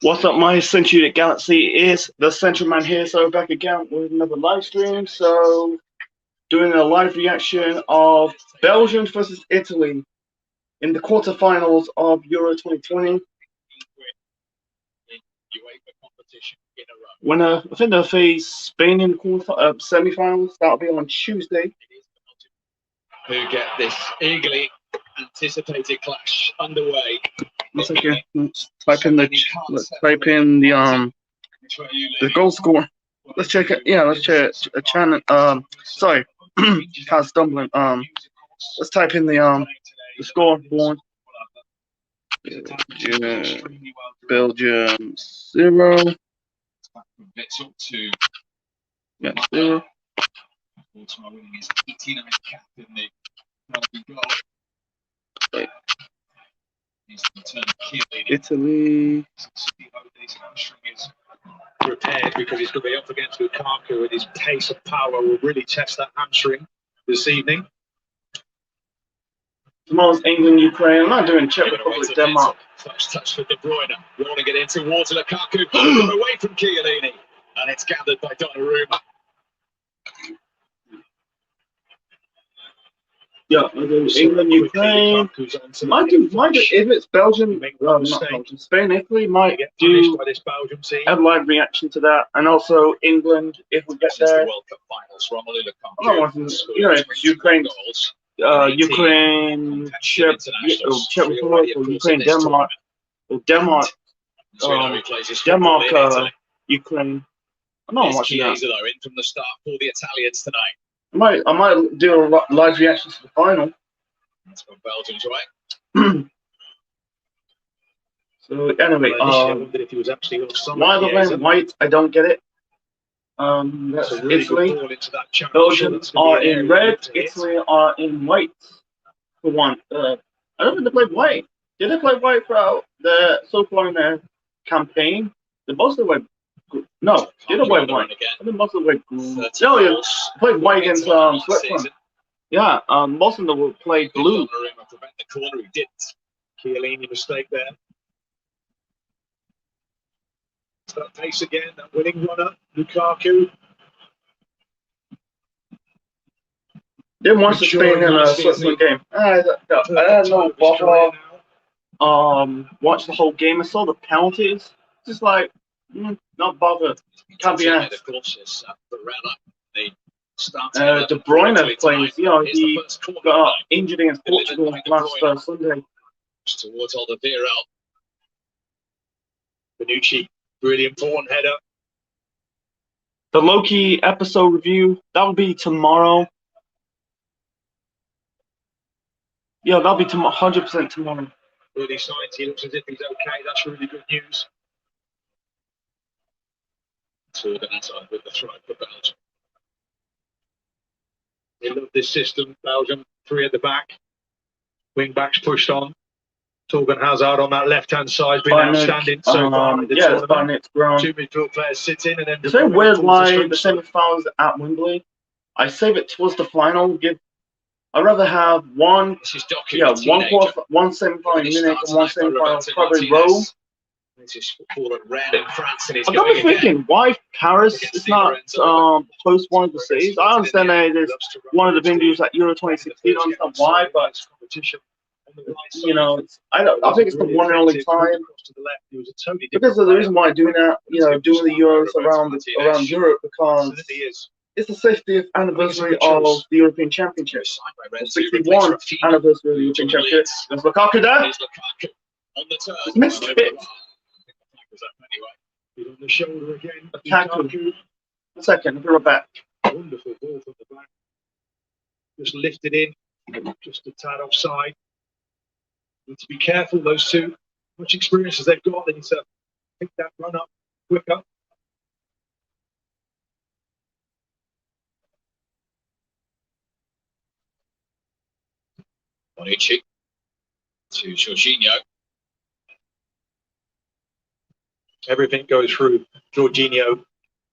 What's up, my Century Galaxy? Is the Central Man here, so back again with another live stream. So, doing a live reaction of Belgium versus Italy in the quarterfinals of Euro 2020. Winner, I think they'll face Spain in the semi-finals. That'll be on Tuesday. Who get this eagerly anticipated clash underway? Let's type in the goal score. Let's check it. Yeah, let's check a channel. Sorry, kind of stumbling. Let's type in the scoreboard. Belgium 0. Yeah, 0. Italy. Prepared because he's going to be up against Lukaku, and his pace and power will really test that hamstring this evening. Tomorrow's England, Ukraine. I'm not doing Czech Republic, Denmark. First touch for De Bruyne. Rolling it in towards Lukaku. Away from Chiellini. And it's gathered by Donnarumma. Yeah, England, Ukraine. Might do, if it's Belgium, not Belgium, Spain, Italy, might do a live reaction to that. And also England, if we get there. I don't want to, Ukraine, Czech Republic, or Ukraine, Denmark, or Denmark, Ukraine. I'm not watching that. In from the start for the Italians tonight. I might do a live reaction to the final. That's from Belgium's way. So anyway, if he was actually why the way white? I don't get it. That's really Italy. Belgium are in red. Italy are in white. For one, I don't think they played white. Did they play white throughout so far in their campaign? They mostly went. No, they didn't play white. I think most of them were played white against Switzerland. Yeah, most of them will play blue. Prevent the corner, he did. Chiellini mistake there. That pace again, that winning runner, Lukaku. Didn't watch the Spain and Switzerland game. I had no bother. Watched the whole game. I saw the penalties. Just like. Not bothered. Can't be asked. De Bruyne plays. He got injured against Portugal last Sunday. Towards Alderweireld. Bonucci, really important header. The Loki episode review, that'll be tomorrow. Yeah, that'll be 100% tomorrow. Early signs, he looks as if he's okay. That's really good news. Organized with the throw for Belgium. They love this system. Belgium, 3 at the back. Wing backs pushed on. Torgan Hazard on that left-hand side, been outstanding so far. Yeah, it's grown. 2 midfield players sit in, and then it's very weird why the semi-finals at Wembley. I save it towards the final. I'd rather have one semi-final in Munich and one semi-final probably Rome. I got me thinking, why Paris is not post one of the cities? I understand that it is one of the venues at Euro 2016. I understand why, but I think it's the one and only time. Because of the reason why doing that, doing the Euros around Europe, because it's the 60th anniversary of the European Championship, the 61th anniversary of the European Championship. Is Lukaku there? He's missed it. He's on the shoulder again. Lukaku. A second, we're back. Wonderful ball from the back. Just lifted in, just a tad offside. Need to be careful, those two. Much experience as they've got, they need to pick that run up quicker. Bonucci to Jorginho. Everything goes through Jorginho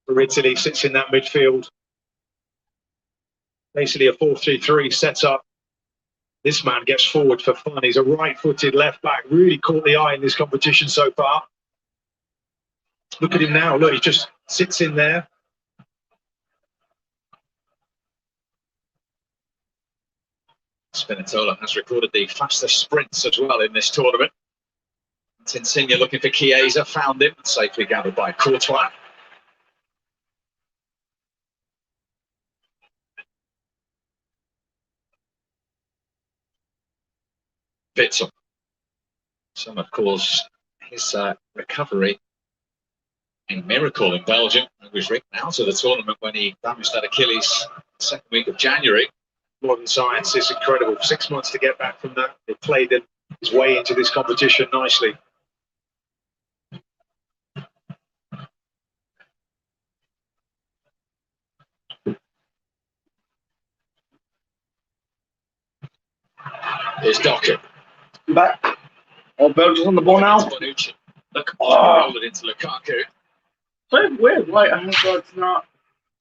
for Italy, sits in that midfield. Basically a 4-3-3 set up. This man gets forward for fun. He's a right-footed left back. Really caught the eye in this competition so far. Look at him now. Look, he just sits in there. Spinazzola has recorded the fastest sprints as well in this tournament. Insigne looking for Chiesa, found him, safely gathered by Courtois. Witsel. Some have caused his recovery a miracle in Belgium. He was written out of the tournament when he damaged that Achilles the second week of January. Modern science is incredible. 6 months to get back from that. He played his way into this competition nicely. Here's Doku. Back. Oh, Belgium's on the ball now. Look, rolled it into Lukaku. Very weird. Like, I thought it's not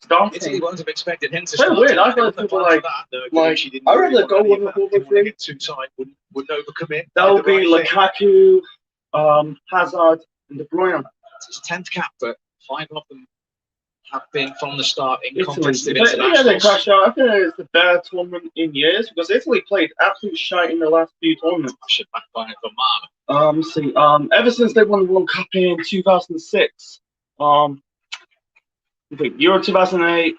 starting. Italy won't have expected him to Very start. weird. I thought people like I rather go with the 4-3. Too tight, wouldn't overcommit. That would be Lukaku, Hazard, and De Bruyne. It's his 10th cap, but 5 of them have been from the start in Italy. competitive Yeah, they internationals. crashed out. I think it's the best tournament in years because Italy played absolute shite in the last few tournaments. Should backfire for Marla. Ever since they won the World Cup in 2006, Euro 2008,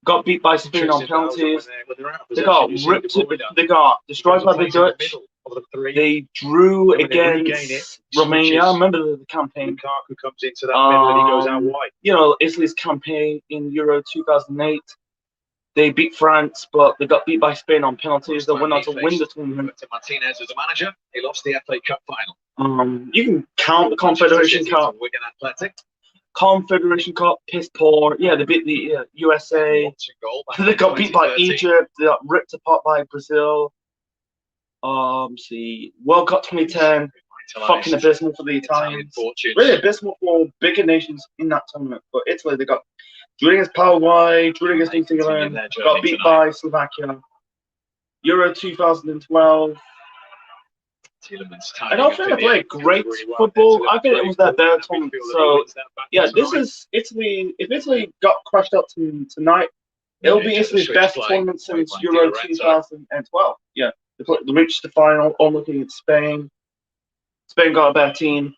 got beat by Spain on penalties. They got ripped. They got destroyed by the Dutch. They drew against Romania. I remember the campaign. Lukaku comes into that middle and he goes out wide. You know, Italy's campaign in Euro 2008. They beat France, but they got beat by Spain on penalties. They went on to win the tournament. Martinez as a manager, he lost the FA Cup final. You can count the Confederation Cup. Wigan Athletic. Confederation Cup, piss poor. Yeah, they beat the USA. They got beat by Egypt. They got ripped apart by Brazil. World Cup 2010. Fucking abysmal for the Italians. Really abysmal for bigger nations in that tournament. But Italy, they got drew against Paraguay, drew against New Zealand, got beat by Slovakia. Euro 2012. I don't think they played great football. I think it was their better tournament. So, yeah, this is Italy. If Italy got crushed up tonight, it'll be Italy's best tournament since Euro 2012. Yeah, they reached the final, all looking at Spain. Spain got a better team.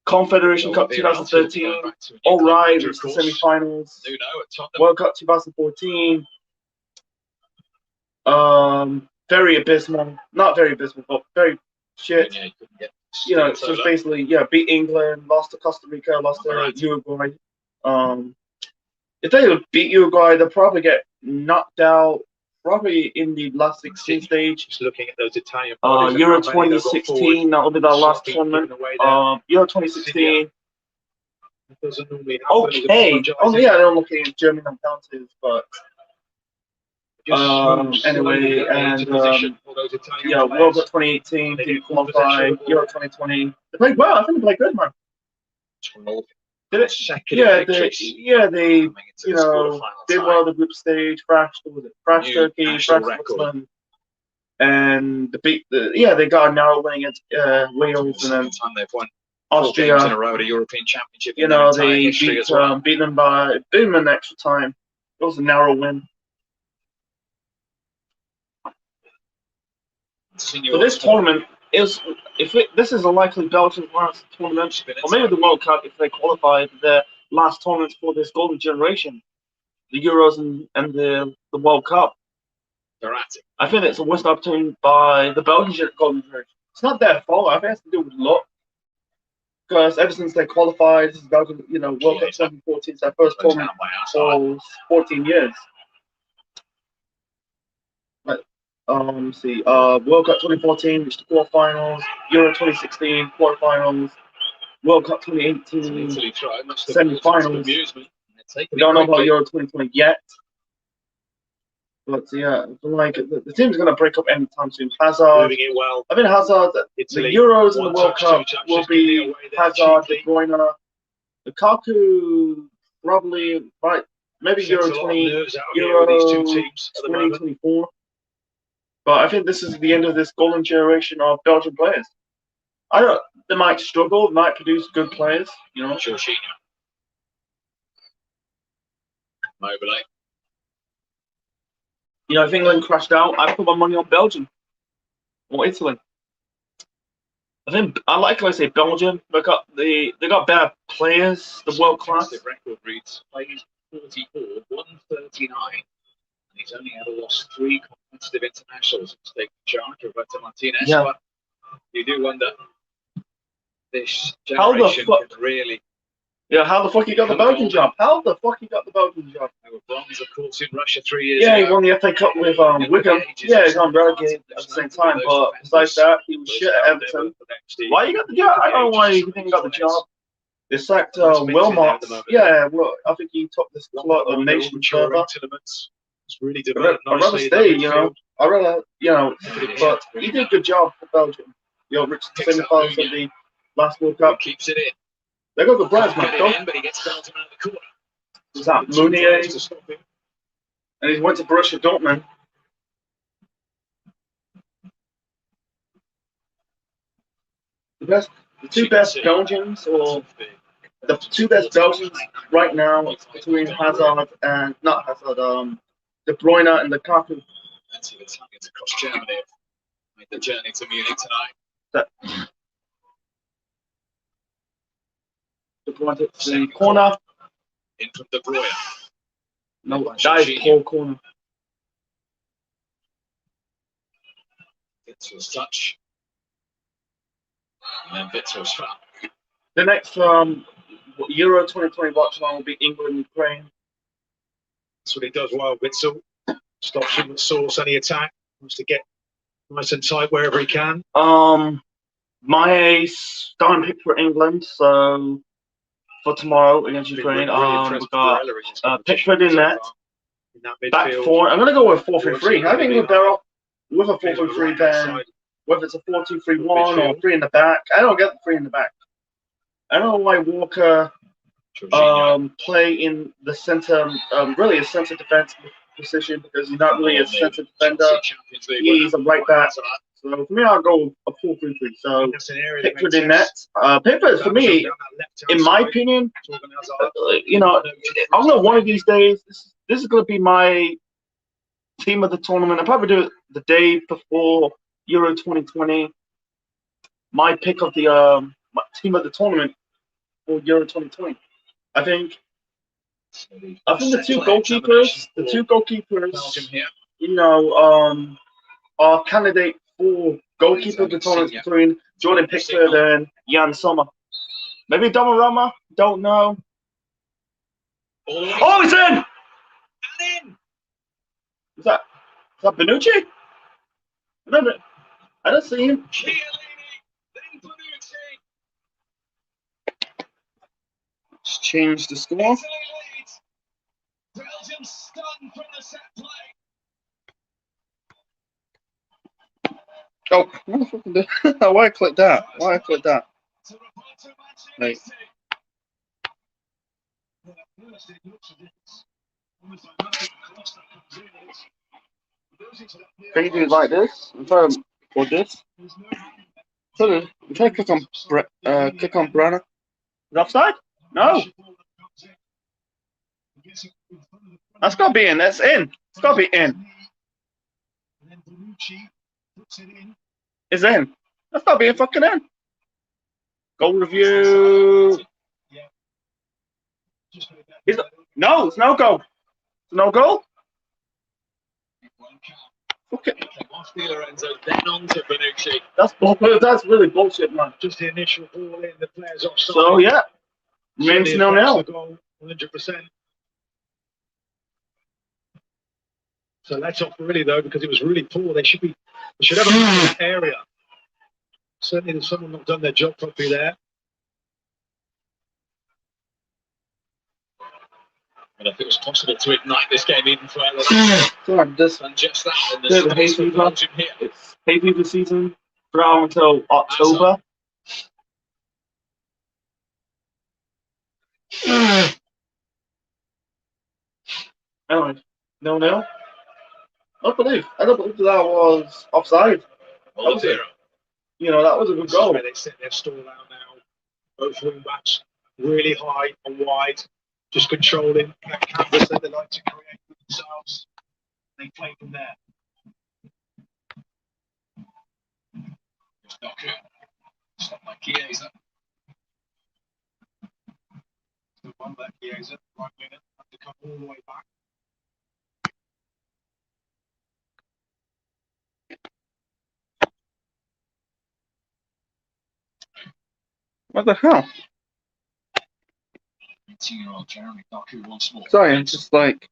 Confederation Cup 2013, all right, reached the semi-finals. World Cup 2014. Very abysmal. Not very abysmal, but very shit. You know, so it's basically, beat England, lost to Costa Rica, lost to Uruguay. If they would beat Uruguay, they'll probably get knocked out, probably in the last 16 stage. Just looking at those Italian Euro 2016, that'll be their last tournament. Euro 2016. Okay. Oh, yeah, they're looking at Germany on penalties, but. Anyway, and World Cup 2018, they qualified, Euro 2020. They played well. I think they played good, man. Did it? They did well the group stage. Thrashed Turkey, thrashed Switzerland, and they got a narrow win against Wales, and then Austria. In a row at a European Championship. They beat them in extra time. It was a narrow win. So this tournament this is a likely Belgian last tournament, or maybe the World Cup if they qualify the last tournament for this golden generation, the Euros and the World Cup. I think it's a wasted opportunity by the Belgian golden generation. It's not their fault. I think it has to do with luck. Because ever since they qualified, this is Belgium, World Cup 2014, it's their first tournament for 14 years. World Cup 2014, reached the quarterfinals. Euro 2016, quarterfinals. World Cup 2018, semi-finals. We don't know about Euro 2020 yet. But yeah, like the team's going to break up anytime soon. Hazard, well. I think Hazard, the Euros and the World Cup will be Hazard, De Bruyne, Lukaku, probably, right, maybe Euro 2024. But I think this is the end of this golden generation of Belgian players. I don't. They might struggle, might produce good players. You know. Jorginho. Mobile. You know, if England crashed out, I'd put my money on Belgium or Italy. I think I say Belgium. They got better players, the world class. The record reads played 44, 139, and he's only ever lost 3 competitive internationals since taking charge of Roberto Martinez. Yeah. But you do wonder this generation could really. Yeah, how the fuck he got the Belgian job? How the fuck he got the Belgian job? They were bronze, of course, in Russia 3 years ago. ago. He won the FA Cup with Wigan. Yeah, he got relegated at the same time. But besides that, he was shit at Everton. Why you got the job? I don't know why he didn't got the job. They sacked Wilmot. Yeah, well, I think he took this nation further. Really I'd rather stay, you know. I'd rather, you know, but he did a good job for Belgium. You know, reached the semi-finals of the last World Cup. Keeps it in. They got the Braz, man. But he gets Belgium out of the corner. Is that Mounier? And he went to Borussia Dortmund. The two best Belgians, or the two best Belgians right now, between Hazard and not Hazard, De Bruyne and Lukaku. Plenty of Italians across Germany have made the journey to Munich tonight. De Bruyne hits the corner. In from De Bruyne. No, that is poor corner. Vitzel's touch. And then Vitzel's foul. The next Euro 2020 watchalong will be England and Ukraine. That's what he does well, Witzel. Stops him at source any attack. Wants to get nice and tight wherever he can. My starting pick for England, so for tomorrow against Ukraine, we've got Pickford in net. Back four. I'm going to go with 4-3-3. I think we're better with a 4-3-3 than whether it's a 4-2-3-1 or 3 in the back. I don't get the 3 in the back. I don't know why Walker play in the center, really a center defense position, because he's not really a center defender. He's a right back. So for me, I'll go a 4-3-3. So Pickford in net. Pickford, for me, in my opinion, you know, I'm going to one of these days, this is going to be my team of the tournament. I'll probably do it the day before Euro 2020. My pick of the my team of the tournament for Euro 2020. I think the two goalkeepers, you know, are candidate for goalkeeper of the tournament between Jordan Pickford and Jan Sommer. Maybe Donnarumma, don't know. Oh, he's in! Is that Bonucci? I don't see him. Let's change the score. Belgium stunned from the set play. Oh, what the fuck did I why I click that? Why I click that? Right. Can you do it like this? Or this? So I'm trying to click on Brenner. Is it offside? No. That's gotta be in. That's in. It's gotta be in. It's in. That's gotta be fucking in. Goal review. No, it's no goal. It's no goal. Okay. That's really bullshit, man. Just the initial ball in, the players offside. So yeah, remains 0-0. 100%. So that's off really though, because it was really poor. They should have a that area. Certainly, there's someone not done their job properly there. And if it was possible to ignite this game even further, and just that, the hay fever. It's hay fever season throughout until October. Anyway, 0-0. I don't believe that was offside. All of zero. You know, that was a good This is goal. where they set their stall out now. Both wing backs really high and wide, just controlling that canvas that they like to create for themselves. They play from there. Doku. Stop by Chiesa. So one left Chiesa, right winger, have to come all the way back. What the hell? 18-year-old Jeremy Doku once more. Sorry, I'm just like.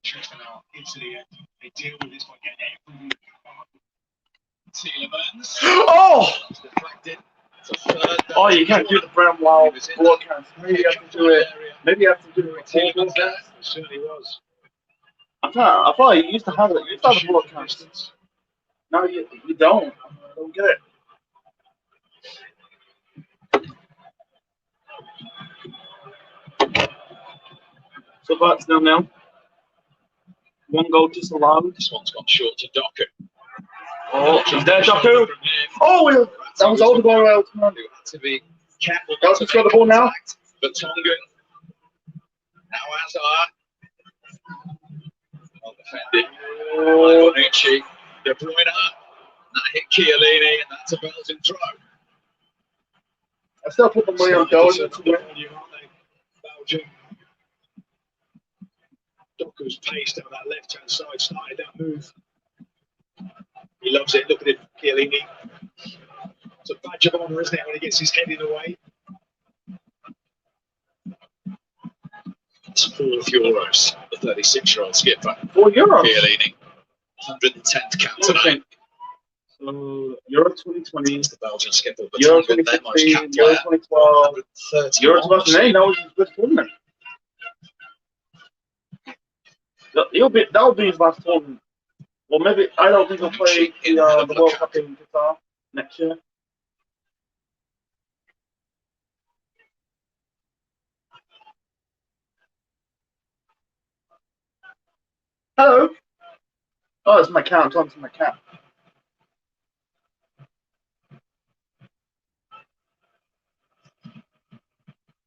Trickster now into the end. They deal with this by getting every Tielemans. Oh! Deflected. It's a third down. Oh, you can't do the brown while broadcast. Maybe you have to do it. Maybe you have to do it with Tielemans there. It certainly was. I thought you used to have it. You used to have the broadcast. No, you don't. I don't get it. So that's down now. One goal disallowed. This one's gone short to Doku. Oh, he's there, Doku. Oh, that was all the ball out. Who had to be careful. Belgium's got the ball now. But Tongan. Now Azar. Well defended. Oh, Bonucci. De Bruyne. That hit Chiellini, and that's a Belgian throw. I still put the money on Belgium to win. Belgium. Doku's pace down that left-hand side started that move. He loves it. Look at it, Chiellini. It's a badge of honour, isn't it, when he gets his head in the way? It's €4, the 36-year-old skipper. €4. Chiellini. 110th cap tonight. So, Euro 2020, It's the Belgian skipper, but Euro Tongan, their most 2016, capped Euro player. 2012, 130 Euro 2008. That was his best tournament. That'll be his last tournament. Well, maybe I don't think he'll play the World Cup in Qatar next year. Hello. Oh, it's my cat. I'm talking to my cat.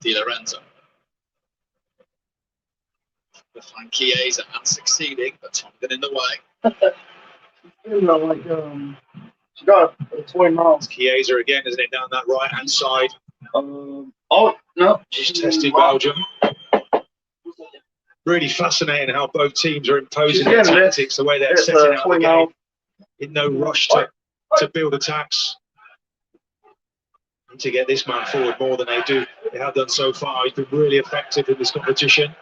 Di Lorenzo. The fine Chiesa and succeeding, but Tongan in the way. You know, like she got a toy mouse. Chiesa again, isn't it, down that right-hand side? Oh no, Just tested Belgium. Really fascinating how both teams are imposing their tactics, the way they're setting out the game. In no rush to build attacks. And to get this man forward more than they have done so far. He's been really effective in this competition.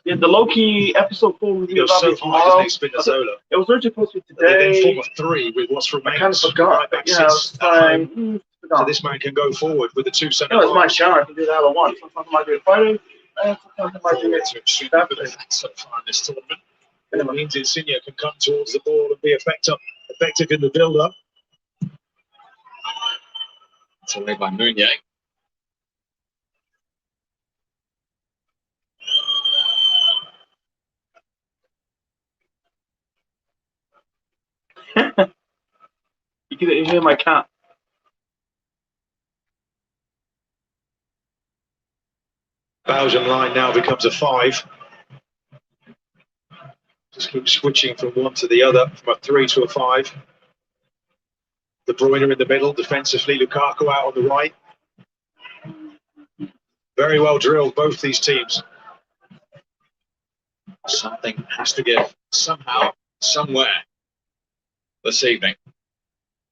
Yeah, the Loki episode 4 review Goes so high, doesn't he, Spinazzola? It was originally supposed to be They today. then form a 3 with what's remaining. I kind of forgot. Right, Yeah, it's fine. so this man can go forward with the two centre No, it's my halves. channel. I can do that at once. Sometimes I might do it Friday, and sometimes I might do it Saturday. So far in this tournament. It means Insigne can come towards the ball and be effective in the build-up. It's away by Meunier. You can hear my cat. Belgium line now becomes a 5. Just keep switching from one to the other, from a 3 to a 5. De Bruyne in the middle, defensively, Lukaku out on the right. Very well drilled, both these teams. Something has to give somehow, somewhere this evening.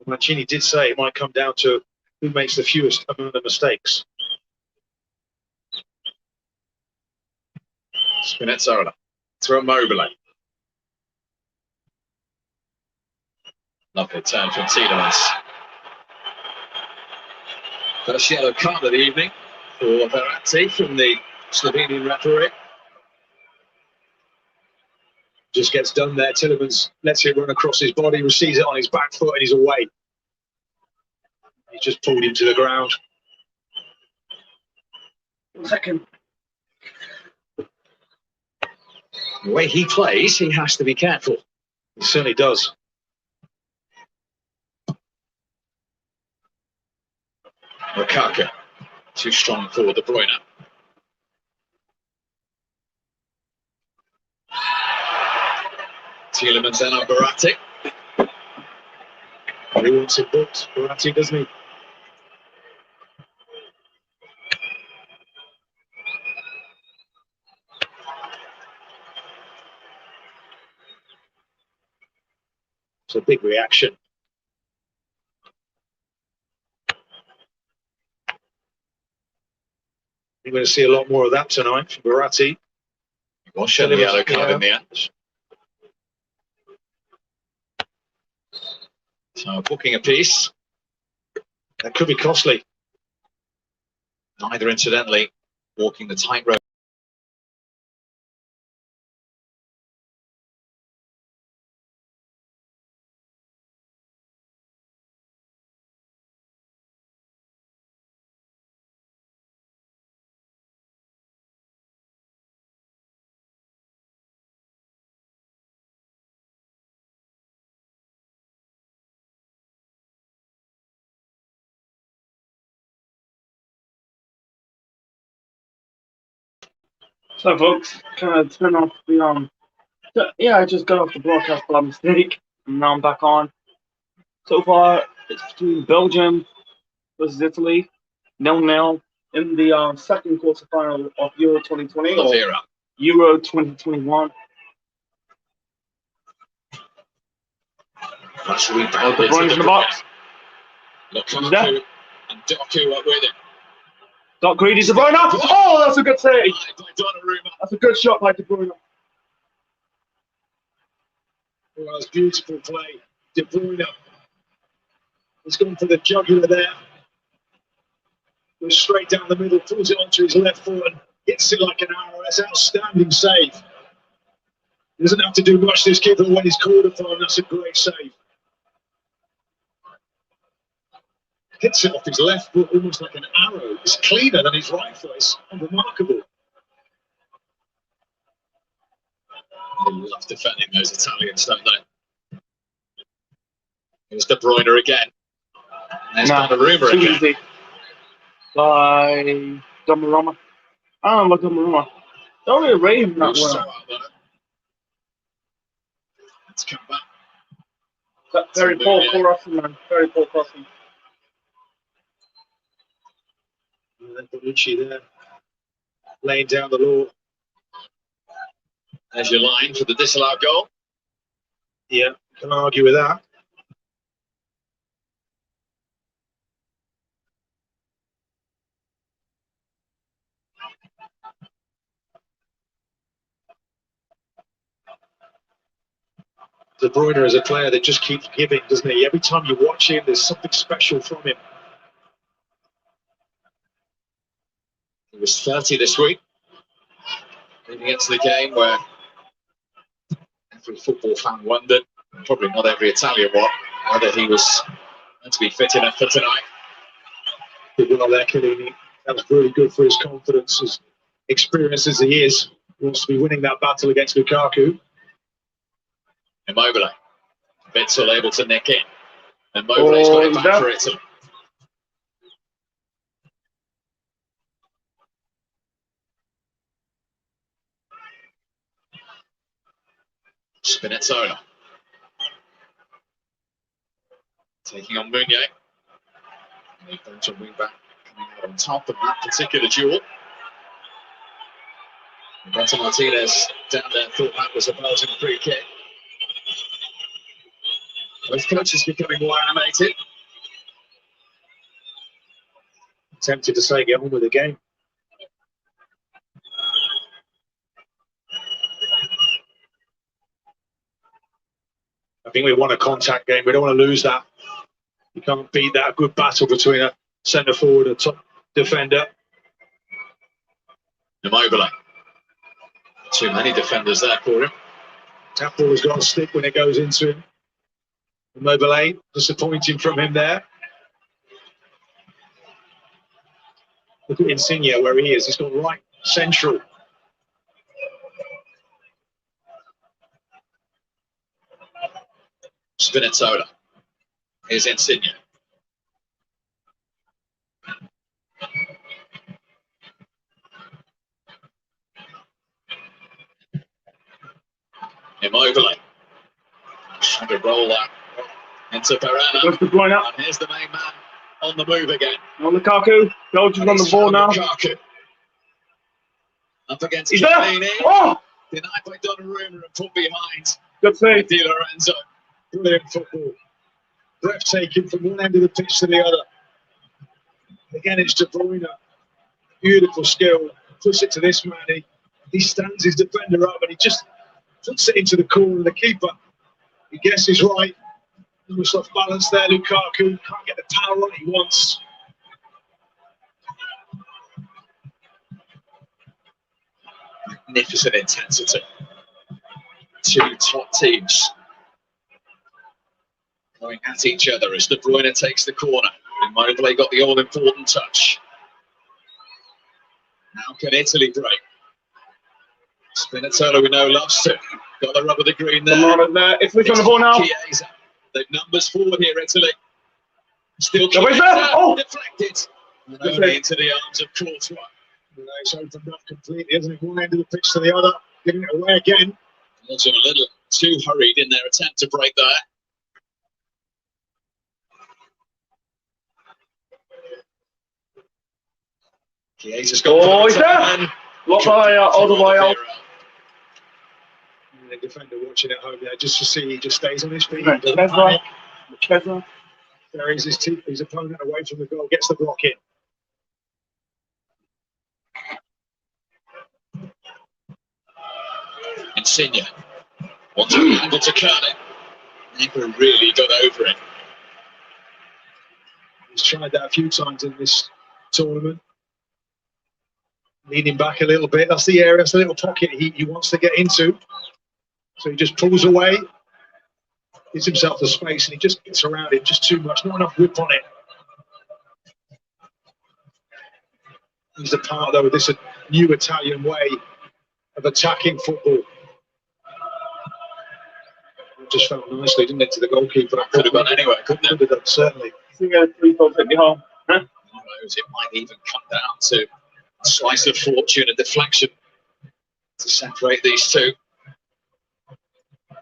Mancini did say it might come down to who makes the fewest amount of mistakes. Spinazzola to Immobile. Lovely turn from Tielemans. First yellow card of the evening for Verratti from the Slovenian referee. Just gets done there. Tillemans lets it run across his body, receives it on his back foot, and he's away. He's just pulled him to the ground. 1 second. The way he plays, he has to be careful. He certainly does. Lukaku, too strong for De Bruyne. Tillemans then on Verratti. He wants it booked, Verratti, doesn't he? It's a big reaction. You're going to see a lot more of that tonight from Verratti. He was shown the yellow card in the end. So booking a piece. That could be costly. Neither, incidentally, walking the tightrope. So, folks, kind of turn off the yeah, I just got off the broadcast by mistake, and now I'm back on. So far, it's between Belgium versus Italy, 0-0 in the second quarterfinal of Euro 2020 or Vera. Euro 2021. That's rebound. De Bruyne's in the box. Lukaku and Doku up with it. Got greedy De Bruyne. Oh, that's a good save. That's a good shot by De Bruyne. Oh, that's beautiful play. De Bruyne. He's gone for the jugular there. Goes straight down the middle, pulls it onto his left foot and hits it like an arrow. That's an outstanding save. He doesn't have to do much, this keeper, when he's called upon. That's a great save. Hits it off his left foot almost like an arrow. It's cleaner than his right foot. It's unremarkable. They love defending those Italians, don't they? Here's De Bruyne again. There's Donnarumma too again. easy. By Donnarumma. I don't know about Donnarumma. Don't really rate him that well. Let's come back. Very poor crossing, man. Very poor crossing. And then Bonucci there, laying down the law. There's your line for the disallowed goal. Yeah, can't argue with that. De Bruyne is a player that just keeps giving, doesn't he? Every time you watch him, there's something special from him. He was 30 this week, leading into the game where every football fan wondered, probably not every Italian one, whether he was meant to be fit enough for tonight. Good one there, Chiellini. That was really good for his confidence, as experienced as he is. He wants to be winning that battle against Lukaku. Immobile. Witsel able to nick in. Immobile's got it back for Italy. Spinazzola. Taking on Meunier. The Belgian wing-back coming out on top of that particular duel. Roberto Martinez down there thought that was a Belgian free kick. Both coaches becoming more animated. Tempted to say get on with the game. I think we won a contact game. We don't want to lose that. You can't beat that. A good battle between a centre forward and a top defender. Immobile. Too many defenders there for him. Tap ball has got to stick when it goes into him. Mobile, disappointing from him there. Look at Insigne where he is. He's gone right central. Spinazzola. Here's Insigne. Immobile. Trying to roll that into Varane. Goes De Bruyne up. And here's the main man on the move again. On Lukaku. Belgium's on the ball now. Lukaku. Up against He's there. Chiellini. Oh! Denied by Donnarumma and put behind Good save. Di Lorenzo. Brilliant football. Breathtaking from one end of the pitch to the other. Again, it's De Bruyne. Beautiful skill. Puts it to this man. He stands his defender up and he just puts it into the corner. The keeper, he guesses right. Almost off balance there. Lukaku can't get the power on he wants. Magnificent intensity. Two top teams going at each other as De Bruyne takes the corner. Immobile got the all-important touch. Now can Italy break? Spinazzola we know loves to. Got the rub of the green there. Italy's on the ball now. Chiesa. They've numbers forward here, Italy. Still Nobody's there. Oh! deflected. And only into the arms of Courtois. It's opened up completely, isn't it? One end of the pitch to the other. Giving it away again. Also a little too hurried in their attempt to break there. Chiesa's got Oh, he's there! What by all the way out. The defender watching at home there just to see he just stays on his feet. Chesney. Buries his opponent away from the goal, gets the block in. Insigne wants to be able to cut it. Never really got over it. He's tried that a few times in this tournament. Leaning back a little bit. That's the area, that's the little pocket he wants to get into. So he just pulls away, gives himself the space, and he just gets around it just too much. Not enough whip on it. He's a part, though, of this new Italian way of attacking football. It just felt nicely, didn't it, to the goalkeeper? Could have gone anywhere, couldn't it? Could have done, certainly. Who knows, It might even come down to a slice of fortune and deflection to separate these two. I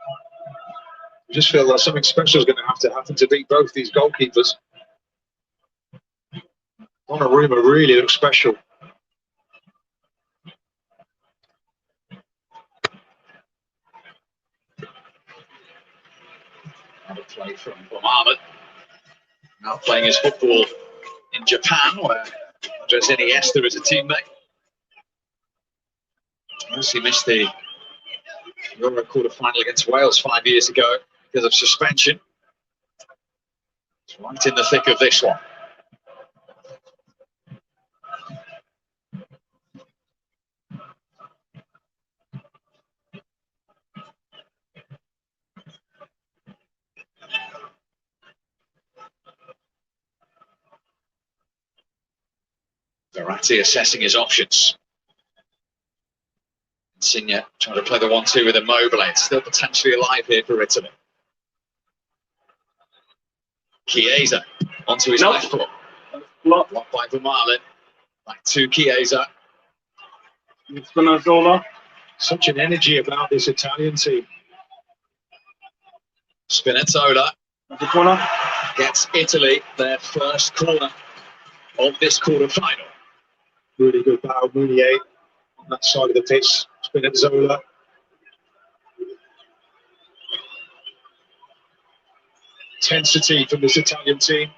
just feel that something special is going to happen to beat both these goalkeepers. Donnarumma really looks special. Another play from Mohamed. Now playing his football in Japan, where Andres Iniesta is a teammate. He missed the Euro quarter-final against Wales 5 years ago because of suspension. It's right in the thick of this one. Verratti assessing his options. Insigne trying to play the 1-2 with Immobile. It's still potentially alive here for Italy. Chiesa onto his left foot. Blocked by Vermaelen. Back to Chiesa. Spinazzola. Such an energy about this Italian team. Spinazzola The corner. gets Italy their first corner of this quarter-final. Really good battle, Meunier on that side of the pitch. Spinazzola. Intensity from this Italian team.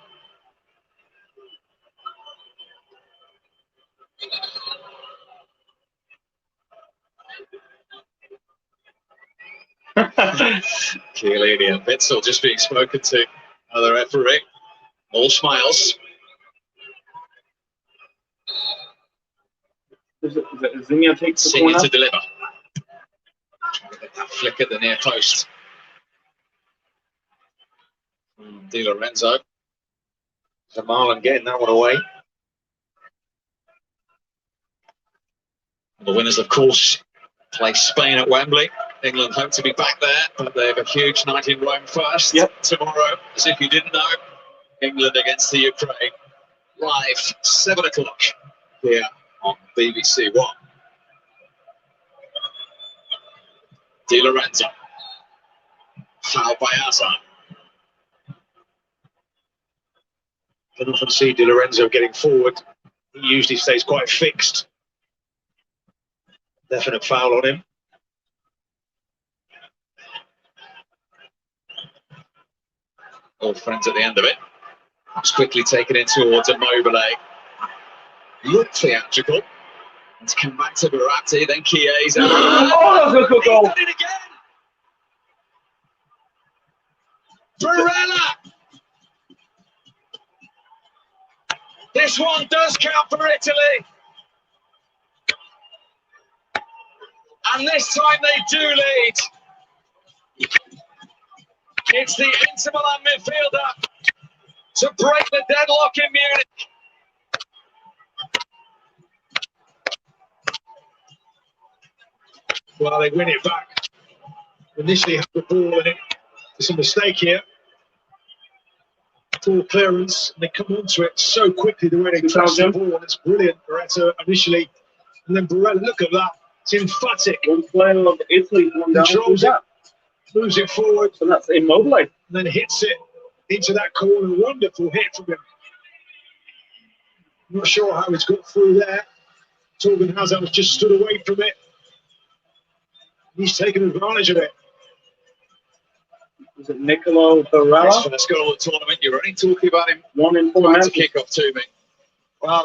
Chiellini and Witsel just being spoken to by the referee. All smiles. Zinnia takes the Insigne corner. to deliver. Trying to get the That flick at the near post. Di Lorenzo. Marlon getting that one away. The winners, of course, play Spain at Wembley. England hope to be back there, but they have a huge night in Rome first. Yep. Tomorrow, as if you didn't know, England against the Ukraine. Live, 7 o'clock here on BBC One. Di Lorenzo. Foul by Hazard. You can often see Di Lorenzo getting forward. He usually stays quite fixed. Definite foul on him. Old friends at the end of it. It's quickly taken in towards Immobile. Looked theatrical. And to come back to Verratti, then Chiesa. Oh, that's a good goal. He's done it again! Barella! This one does count for Italy. And this time they do lead. It's the Inter Milan midfielder to break the deadlock in Munich. Well, they win it back. Initially had the ball and there's a mistake here. Full clearance, and they come onto it so quickly the way they press the ball, and it's brilliant. Baretta initially, and then Barella, look at that. It's emphatic. One player of Italy one down. Controls it, moves it forward, So that's Immobile. and then hits it into that corner. Wonderful hit from him. Not sure how it's got through there. Torgan Hazard has just stood away from it. He's taken advantage of it. Is it Nicolo Barella? For the goal of the tournament, you're only talking about him 1 in 4 trying to matches. kick off to me. Well,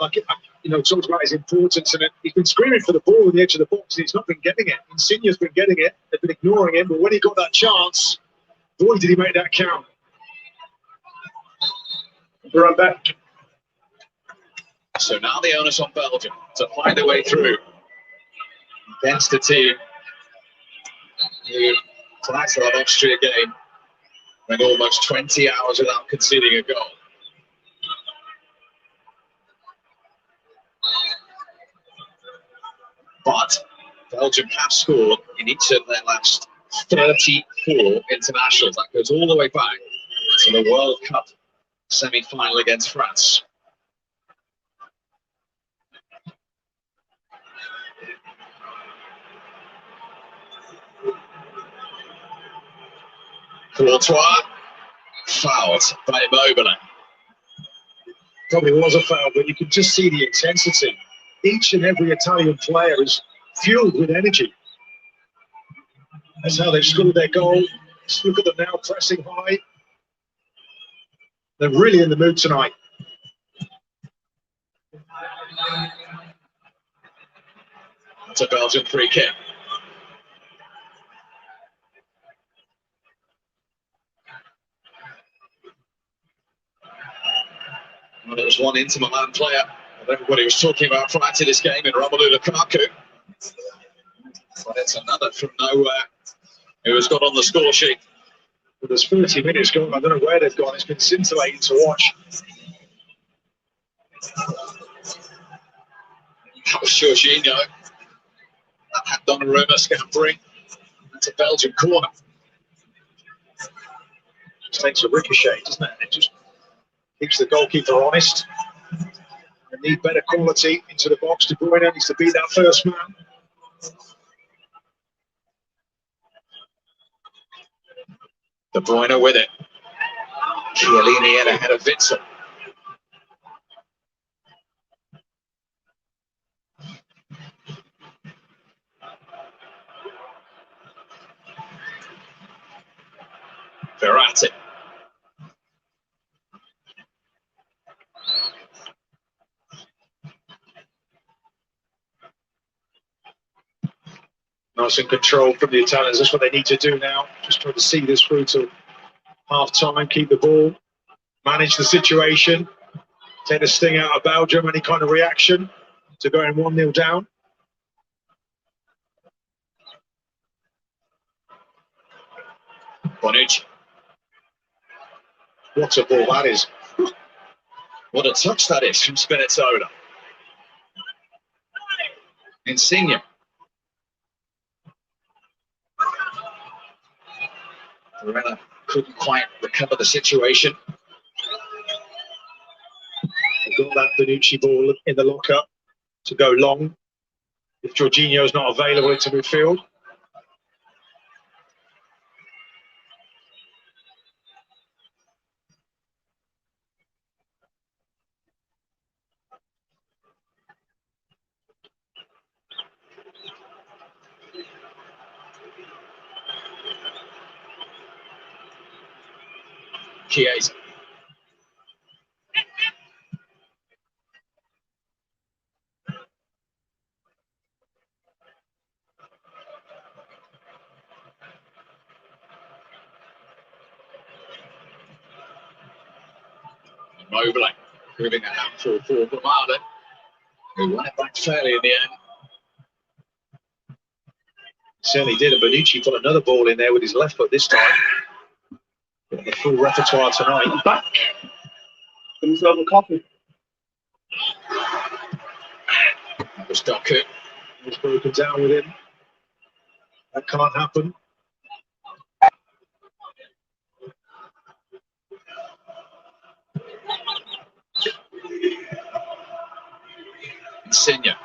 talked about his importance, and he's been screaming for the ball on the edge of the box, and he's not been getting it. Insigne's been getting it. They've been ignoring him, but when he got that chance, boy, did he make that count. Right back. So now the onus on Belgium to find a way through against a team who, tonight's that Austria game, went almost 20 hours without conceding a goal. But Belgium have scored in each of their last 34 internationals. That goes all the way back to the World Cup semi-final against France. Courtois, fouled by Immobile. Probably was a foul, but you can just see the intensity. Each and every Italian player is fueled with energy. That's how they've scored their goal. Just look at them now pressing high. They're really in the mood tonight. That's a Belgian free kick. Well, there was one Inter Milan player that everybody was talking about prior to this game in Romelu Lukaku. But it's another from nowhere who has got on the score sheet. But there's 30 minutes gone. I don't know where they've gone. It's been scintillating to watch. That was Jorginho. That had Donnarumma scampering. That's a Belgian corner. Just takes a ricochet, doesn't it? It just keeps the goalkeeper honest. They need better quality into the box. De Bruyne needs to beat that first man. De Bruyne with it. Chiellini in ahead of Vincent. Verratti. Nice and controlled from the Italians. That's what they need to do now. Just trying to see this through to half-time, keep the ball, manage the situation, take the sting out of Belgium, any kind of reaction to going 1-0 down. Bonucci. What a ball that is. What a touch that is from Spinazzola. Insigne. Varela couldn't quite recover the situation. They've got that Bonucci ball in the lock-up to go long if Jorginho's not available into midfield. Chiesa. Mobley proving a handful for Marlon, who won it back fairly in the end. Certainly did, and Bonucci put another ball in there with his left foot this time. Got the full repertoire tonight. I'm back. Give myself a coffee. That was Doku. He's broken down with him. That can't happen. Insigne.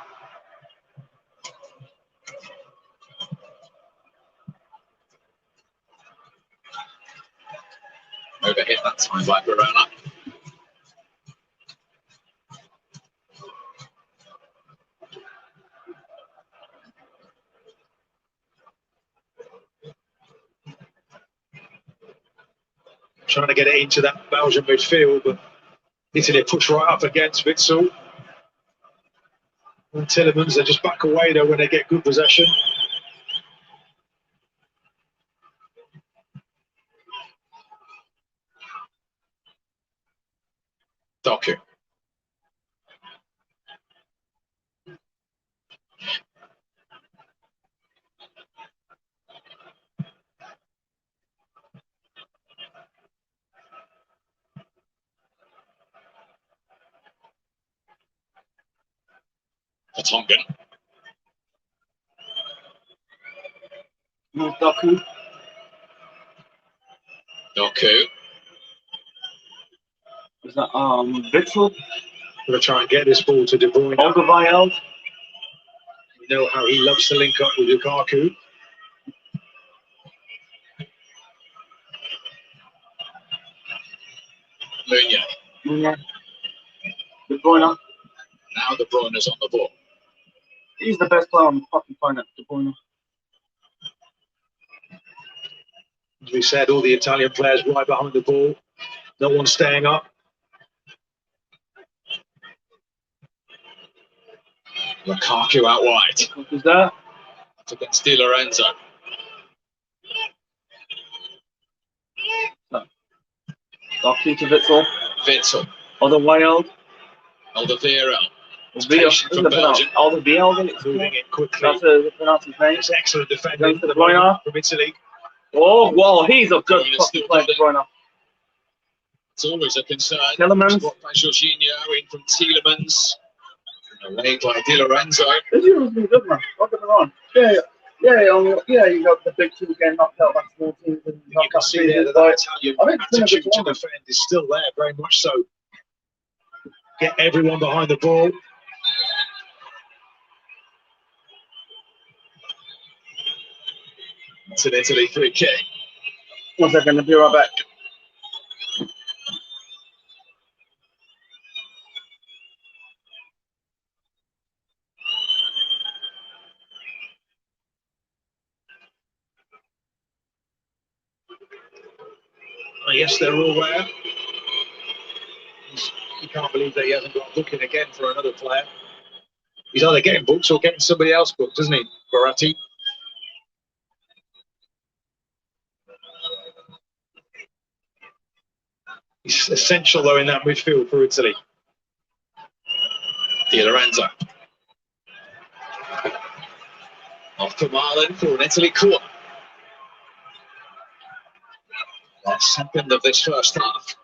Overhit that time by Varela. Trying to get it into that Belgian midfield, but Italy push right up against Witsel. And Tillemans, they just back away though when they get good possession. Doku. Tongan. Doku. Doku. Is that Witsel? Going to try and get this ball to De Bruyne. Alderweireld. You know how he loves to link up with Lukaku. Munya. Yeah. De Bruyne. Now De Bruyne's on the ball. He's the best player on the fucking planet, De Bruyne. As we said, all the Italian players right behind the ball. No one staying up. Lukaku out wide. What is that? That's against Di Lorenzo. Doku to Witsel. Witsel. Alderweireld. Alderweireld. Alderweireld. From Belgium. Moving it quickly. That's the pronounce his name. It's excellent defending De Bruyne. from Italy. Oh, well, he's a good fucking player, De Bruyne. It's always a concern. Tillemans. What by Jorginho in from Tillemans. Away by Di Lorenzo. This year was been good, man. Don't get me wrong. Yeah, you got the big two getting knocked out by small teams. And You can see there that Italian I think it's been a attitude good to tournament. defend is still there, very much so. Get everyone behind the ball. It's an Italy free kick. 1 second, I'll be right back. Yes, they're all there. You can't believe that he hasn't got a booking again for another player. He's either getting booked or getting somebody else booked, isn't he, Verratti? He's essential, though, in that midfield for Italy. Di Lorenzo. Off to Marlon for an Italy corner. second of this first half.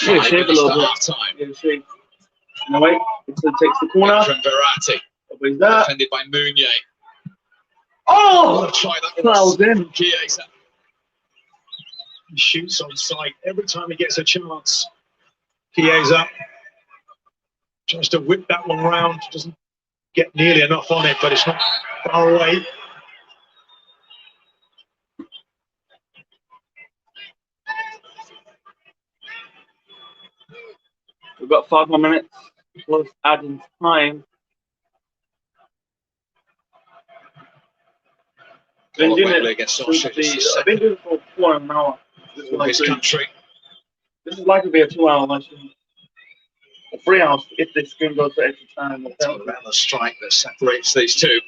Yeah, shape a little bit. Half-time. Yeah, shape. No, wait. It takes the corner. From Verratti. What is that? Defended by Meunier. Oh! Try that Fouls in. Chiesa. He shoots on sight every time he gets a chance. Chiesa tries to whip that one round, doesn't get nearly enough on it, but it's not far away. We've got 5 more minutes plus adding time. Been doing it against since Austria. I've been doing it for 4 hours. This is For like his country. This is likely to be a 2-hour match. Or 3 hours if this game goes to extra time. It's all about the strike that separates these two.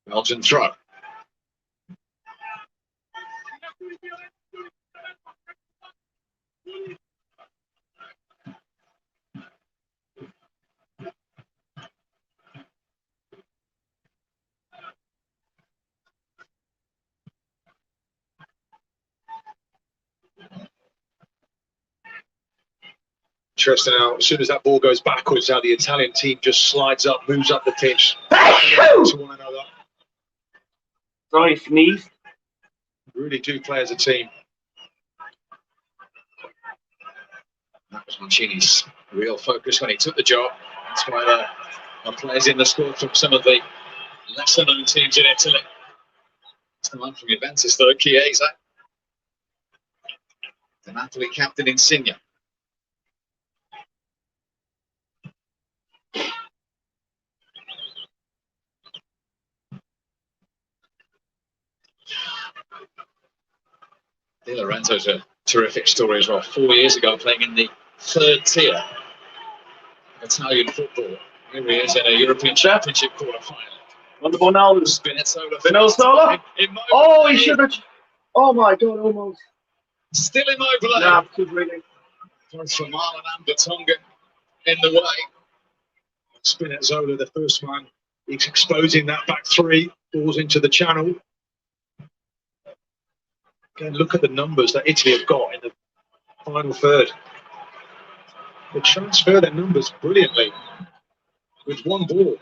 Belgian throw. Interesting how as soon as that ball goes backwards, how the Italian team just slides up, moves up the pitch to one another. Sorry, sneeze. Really do play as a team. That was Mancini's real focus when he took the job. That's why the players in the squad from some of the lesser known teams in Italy. It's the man from Juventus, though, Chiesa. The Napoli captain Insigne. Di Lorenzo's a terrific story as well. 4 years ago, playing in the third tier of Italian football. Here he is in a European Championship quarter-final. On the ball now. Spinazzola. Oh, he should have. Oh my God, almost. Still Immobile. Nah, keep reading. Both from Marlon and Batonga in the way. Spinazzola, the first man, he's exposing that back three, balls into the channel. Again, look at the numbers that Italy have got in the final third. They transfer their numbers brilliantly with one ball.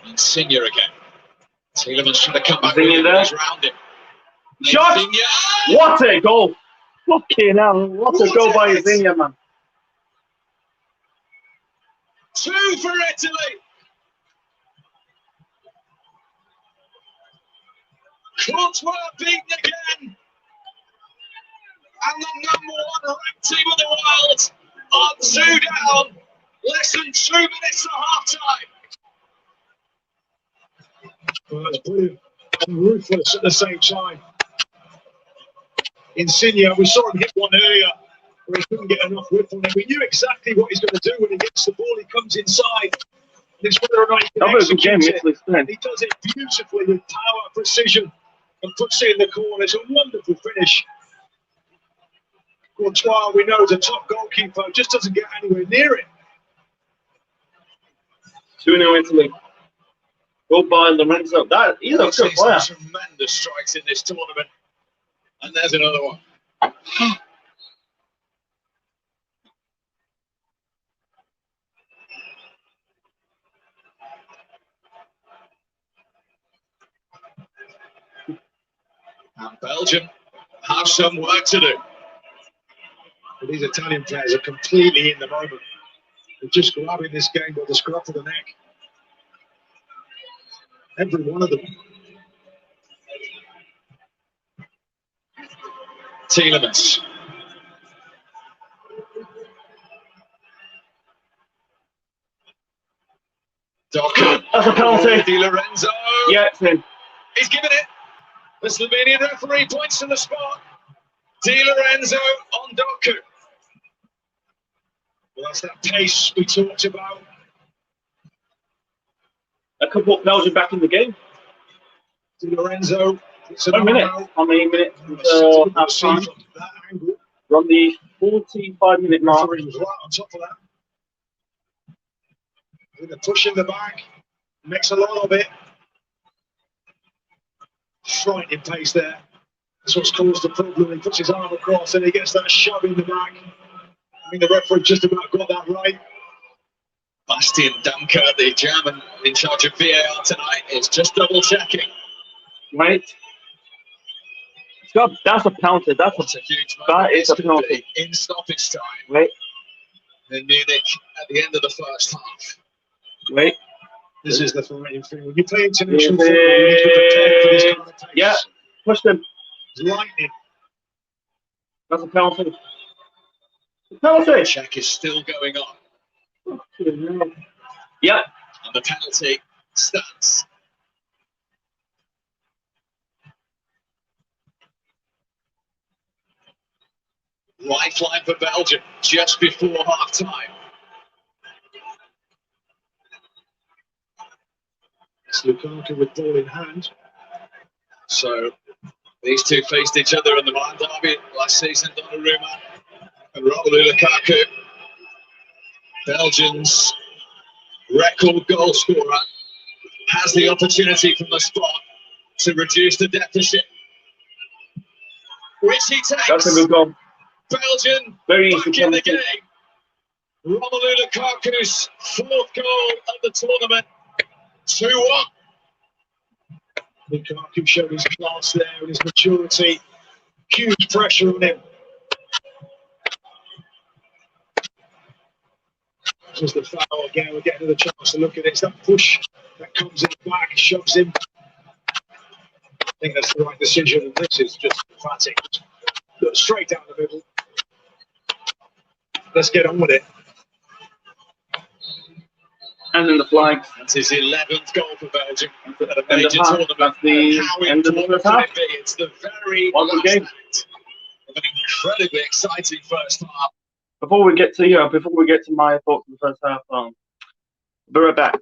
Insigne again. Tielemans trying to come back Insigne with there. it. He's round it. Shot! Insigne. What a goal! Fucking hell, what a goal by Insigne, man. 2 for Italy. Courtois beaten again. And the #1 ranked team of the world are 2 down. Less than 2 minutes to half-time. Oh, that's brilliant and ruthless at the same time. Insigne, we saw him hit one earlier where he couldn't get enough whip on it. We knew exactly what he's going to do when he gets the ball. He comes inside. It's whether or not he can execute it. He does it beautifully with power, precision, and puts it in the corner. It's a wonderful finish. Courtois, we know, is a top goalkeeper, just doesn't get anywhere near it. 2-0 Italy. Goal by Lorenzo. That he's a good player. Tremendous strikes in this tournament. And there's another one. And Belgium have some work to do. But these Italian players are completely in the moment. They're just grabbing this game by the scruff of the neck. Every one of them. Tielemans. Doku. That's a penalty. Di Lorenzo. Yeah, it's in. He's given it. The Slovenian referee points to the spot. Di Lorenzo on Doku. Well, that's that pace we talked about. That could put Belgium back in the game. Di Lorenzo. How many minutes until half time? We're on the 45-minute mark. Referee was right on top of that. With the push in the back, makes a lot of it. Frightening pace there. That's what's caused the problem. He puts his arm across and he gets that shove in the back. I mean, the referee just about got that right. Bastian Damker, the German in charge of VAR tonight, is just double checking. Right. That's a penalty. That's What a huge that moment is this a could penalty. be in stoppage time Right. in Munich at the end of the first half. Right. This is the frightening thing. When you play international football, you need to be prepared for this kind of pace. Yeah. Push them. It's lightning. That's a penalty. Penalty. Check is still going on, Yeah. and the penalty stands. Lifeline for Belgium just before half time. It's Lukaku with ball in hand. So these two faced each other in the Milan derby last season. Donnarumma and Romelu Lukaku, Belgium's record goal scorer, has the opportunity from the spot to reduce the deficit, which he takes. That's a good goal. Belgium Very back easy in the penalty. game. Romelu Lukaku's fourth goal of the tournament. 2-1. Lukaku showed his class there and his maturity. Huge pressure on him. Just the foul again. We're getting another chance to look at it. It's that push that comes in the back, shoves him. I think that's the right decision. And this is just emphatic. Look straight down the middle. Let's get on with it. And then the flag. That's his 11th goal for Belgium at a End of major half. tournament. That's the And how end of the important first half. can it be? It's the very One last game. act of an incredibly exciting first half. Before we get to my thoughts on the first half, be right back.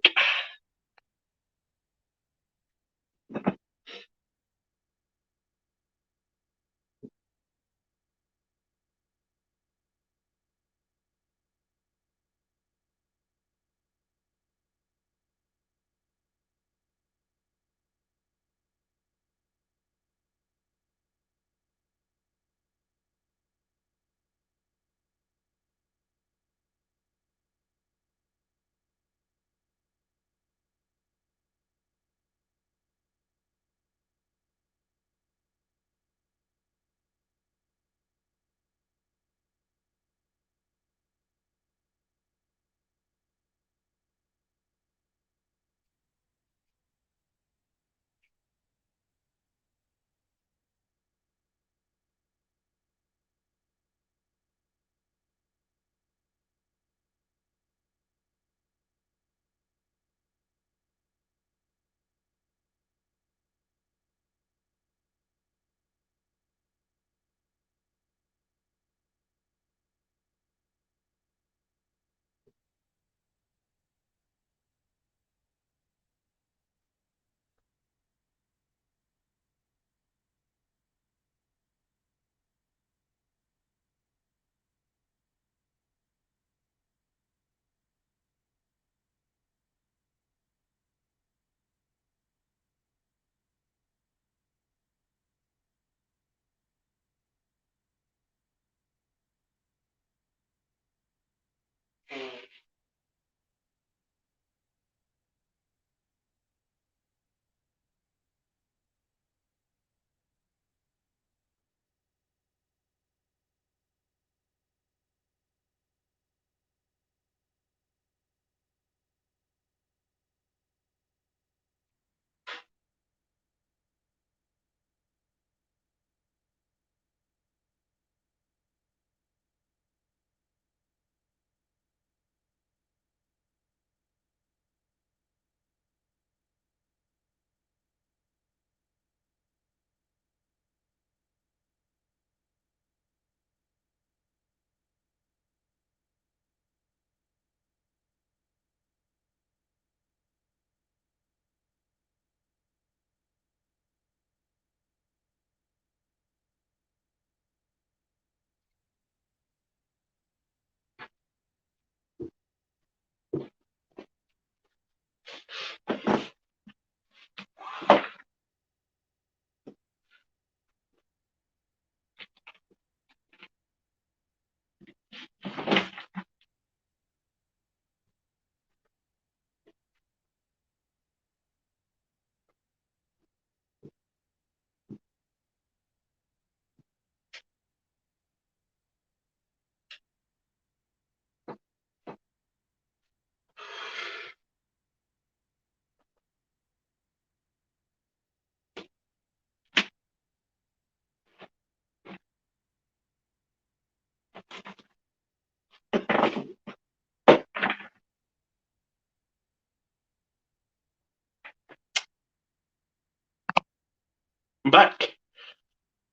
I'm back.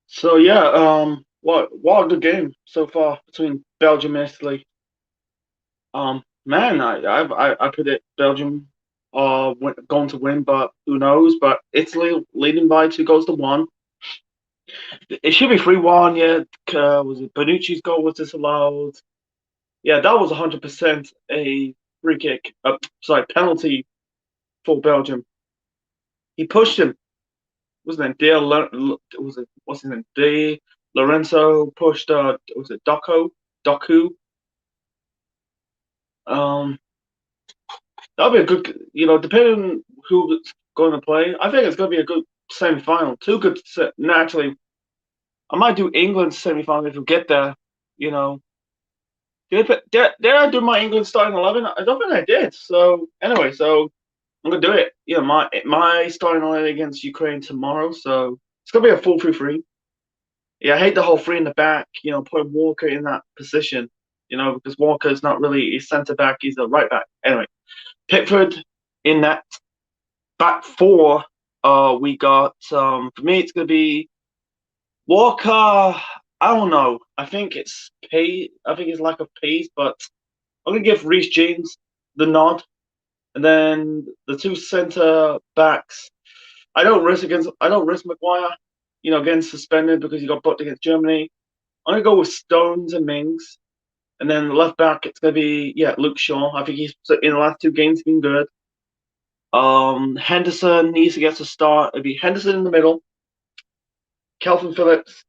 So yeah, what a good game so far between Belgium and Italy. Man, I predict Belgium going to win, but who knows? But Italy leading by 2 goals to 1. It should be 3-1. Yeah, was it Bonucci's goal was disallowed? Yeah, that was 100% a free kick. Sorry, penalty for Belgium. He pushed him. Wasn't it Dale? Was it what's his name? De Lorenzo pushed. Was it Doku? Um, that'll be a good. Depending on who's going to play, I think it's going to be a good semi-final. Two good. Naturally, I might do England semi-final if we get there. You know, did I do my England starting 11? I don't think I did. So anyway, I'm gonna do it. Yeah, my starting 11 against Ukraine tomorrow. So it's gonna be a 4-3-3. Yeah, I hate the whole three in the back. Putting Walker in that position. Because Walker's not really a centre back; he's a right back. Anyway, Pickford in that back four. We got for me, it's gonna be Walker. I don't know. I think it's pace. I think it's lack of pace, but I'm gonna give Reece James the nod, and then the two centre backs. I don't risk Maguire. Getting suspended because he got booked against Germany. I'm gonna go with Stones and Mings. And then left back, it's gonna be Luke Shaw. I think he's in the last 2 games been good. Henderson needs to get a start. It'd be Henderson in the middle, Calvin Phillips.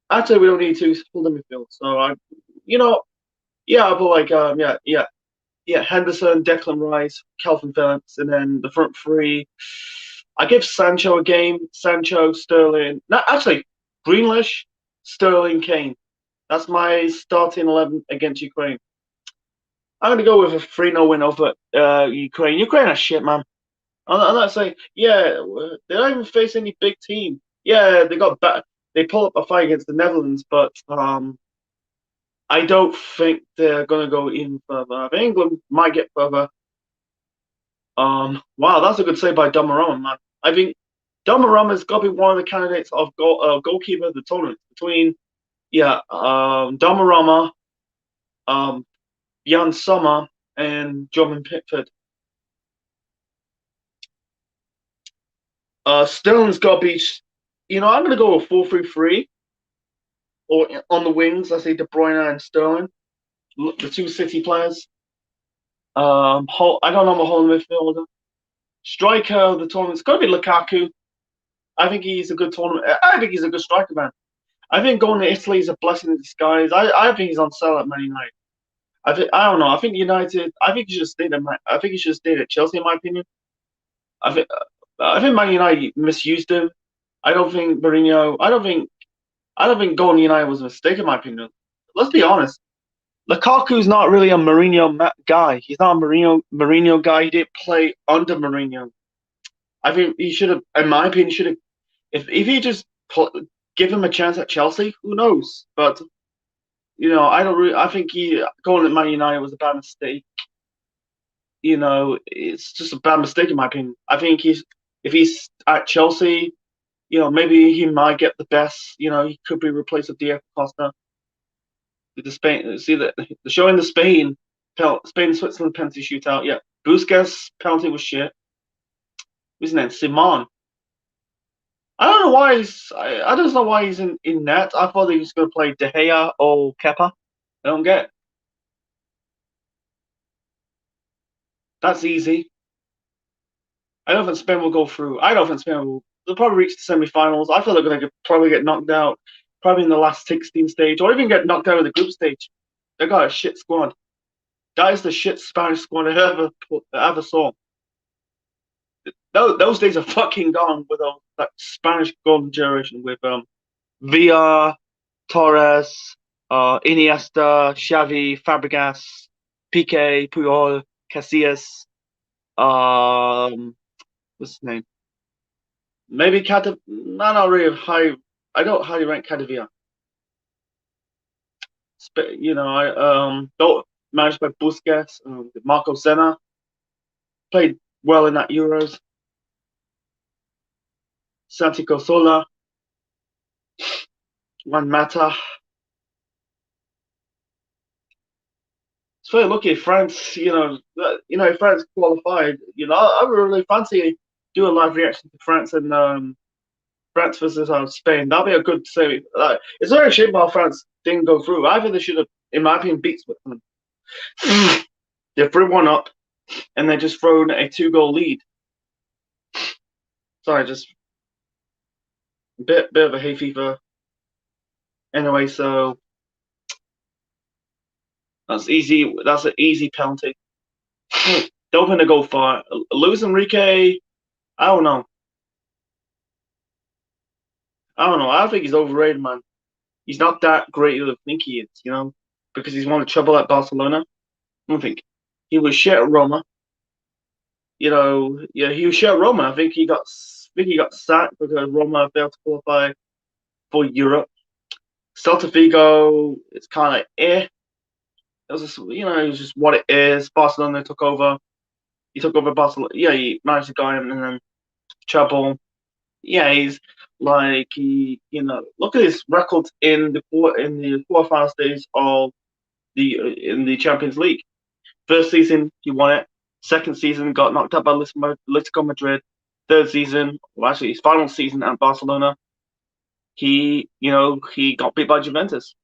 Actually, we don't need to hold the midfield. So I put like Henderson, Declan Rice, Calvin Phillips, and then the front three. I give Sancho a game. Sancho, Sterling. No, actually, Grealish, Sterling, Kane. That's my starting 11 against Ukraine. I'm going to go with a 3-0 win over Ukraine. Ukraine are shit, man. I'm not saying, they don't even face any big team. Yeah, they pull up a fight against the Netherlands, but I don't think they're going to go even further. I think England might get further. Wow, that's a good save by Donnarumma, man. I think Donnarumma's got to be one of the candidates of goalkeeper of the tournament between, Donnarumma, Jan Sommer, and Jordan Pickford. Sterling's got to be, I'm going to go with 4-3-3, or on the wings, I say De Bruyne and Sterling, the two City players. I don't know my whole midfielder. Striker of the tournament's got to be Lukaku. I think he's a good tournament. I think he's a good striker, man. I think going to Italy is a blessing in disguise. I think he's on sale at Man United. I don't know. I think United. I think he should have stayed at. I think he should have stayed at Chelsea, in my opinion. I think. I think Man United misused him. I don't think Mourinho. I don't think going to United was a mistake, in my opinion. Let's be honest. Lukaku's not really a Mourinho guy. He's not a Mourinho guy. He didn't play under Mourinho. I think he should have, in my opinion, should have. If he just give him a chance at Chelsea, who knows? But I don't really. I think he going to Man United was a bad mistake. It's just a bad mistake in my opinion. I think if he's at Chelsea, maybe he might get the best. He could be replaced with Diego Costa. The Spain, see the showing the Spain Switzerland penalty shootout. Yeah, Busquets penalty was shit. What's his name? Simon. I don't know why I don't know why he's in net. I thought he was going to play De Gea or Kepa. I don't get it. That's easy. I don't think Spain will go through. I don't think Spain will. They'll probably reach the semi-finals. I feel they're going to probably get knocked out, probably in the last 16 stage, or even get knocked out of the group stage. They got a shit squad. That is the shit Spanish squad I ever saw. Those days are fucking gone with that Spanish golden generation with Villa, Torres, Iniesta, Xavi, Fabregas, Piqué, Puyol, Casillas. What's his name? Maybe not really high. I don't highly rank Cadevilla. I don't managed by Busquets, Marco Senna played well in that Euros. Santi Cazorla, Juan Mata. It's very lucky France, if France qualified, I would really fancy do a live reaction to France and France versus Spain. That'd be a good series. It's very shame how France didn't go through. I think they should have, in my opinion, beat Switzerland. They threw one up and then just thrown a 2-goal lead. Sorry, just a bit of a hay fever. Anyway, so that's easy. That's an easy penalty. Don't think to go far. Luis Enrique, I don't know. I think he's overrated, man. He's not that great as I think he is, because he's won trouble at Barcelona. I don't think he was shit at Roma. He was shit at Roma. I think he got sacked because Roma failed to qualify for Europe. Celta Vigo, it's kind of eh. It was just, it was just what it is. Barcelona took over. He took over Barcelona. Yeah, he managed to go in and then trouble. Yeah, he's like look at his record in the quarterfinal stage of in the Champions League. First season he won it. Second season got knocked out by Atletico Madrid. Third season, well, actually his final season at Barcelona, he got beat by Juventus.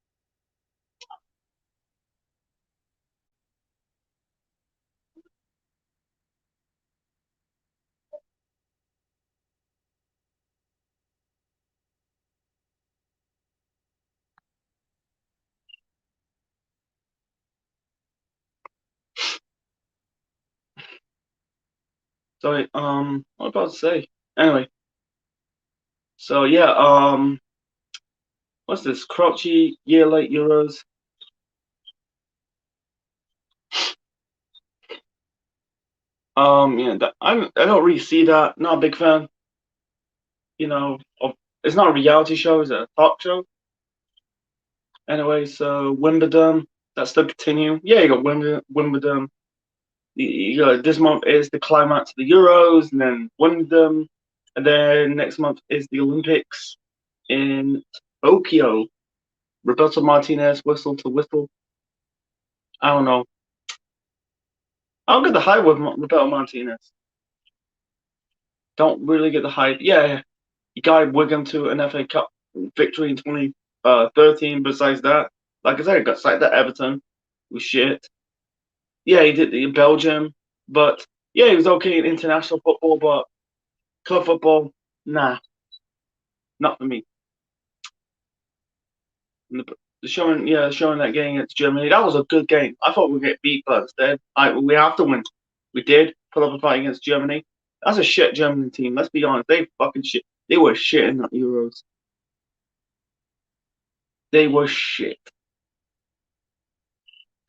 Sorry, what am I about to say? Anyway, so yeah, what's this? Crouchy year late Euros. I don't really see that. Not a big fan. It's not a reality show. It's a talk show. Anyway, so Wimbledon, that's still continue. Yeah, you got Wimbledon. This month is the climax of the Euros, and then Wimbledon, and then next month is the Olympics in Tokyo. Roberto Martinez, whistle to whistle. I don't know. I don't get the hype with Roberto Martinez. Don't really get the hype. Yeah, he guided Wigan to an FA Cup victory in 2013. Besides that, like I said, he got sacked at Everton. Was shit. Yeah, he did in Belgium, but yeah, he was okay in international football, but club football, nah, not for me. And showing that game against Germany, that was a good game. I thought we'd get beat, but instead, we have to win. We did put up a fight against Germany. That's a shit German team. Let's be honest, they fucking shit. They were shit in the Euros. They were shit.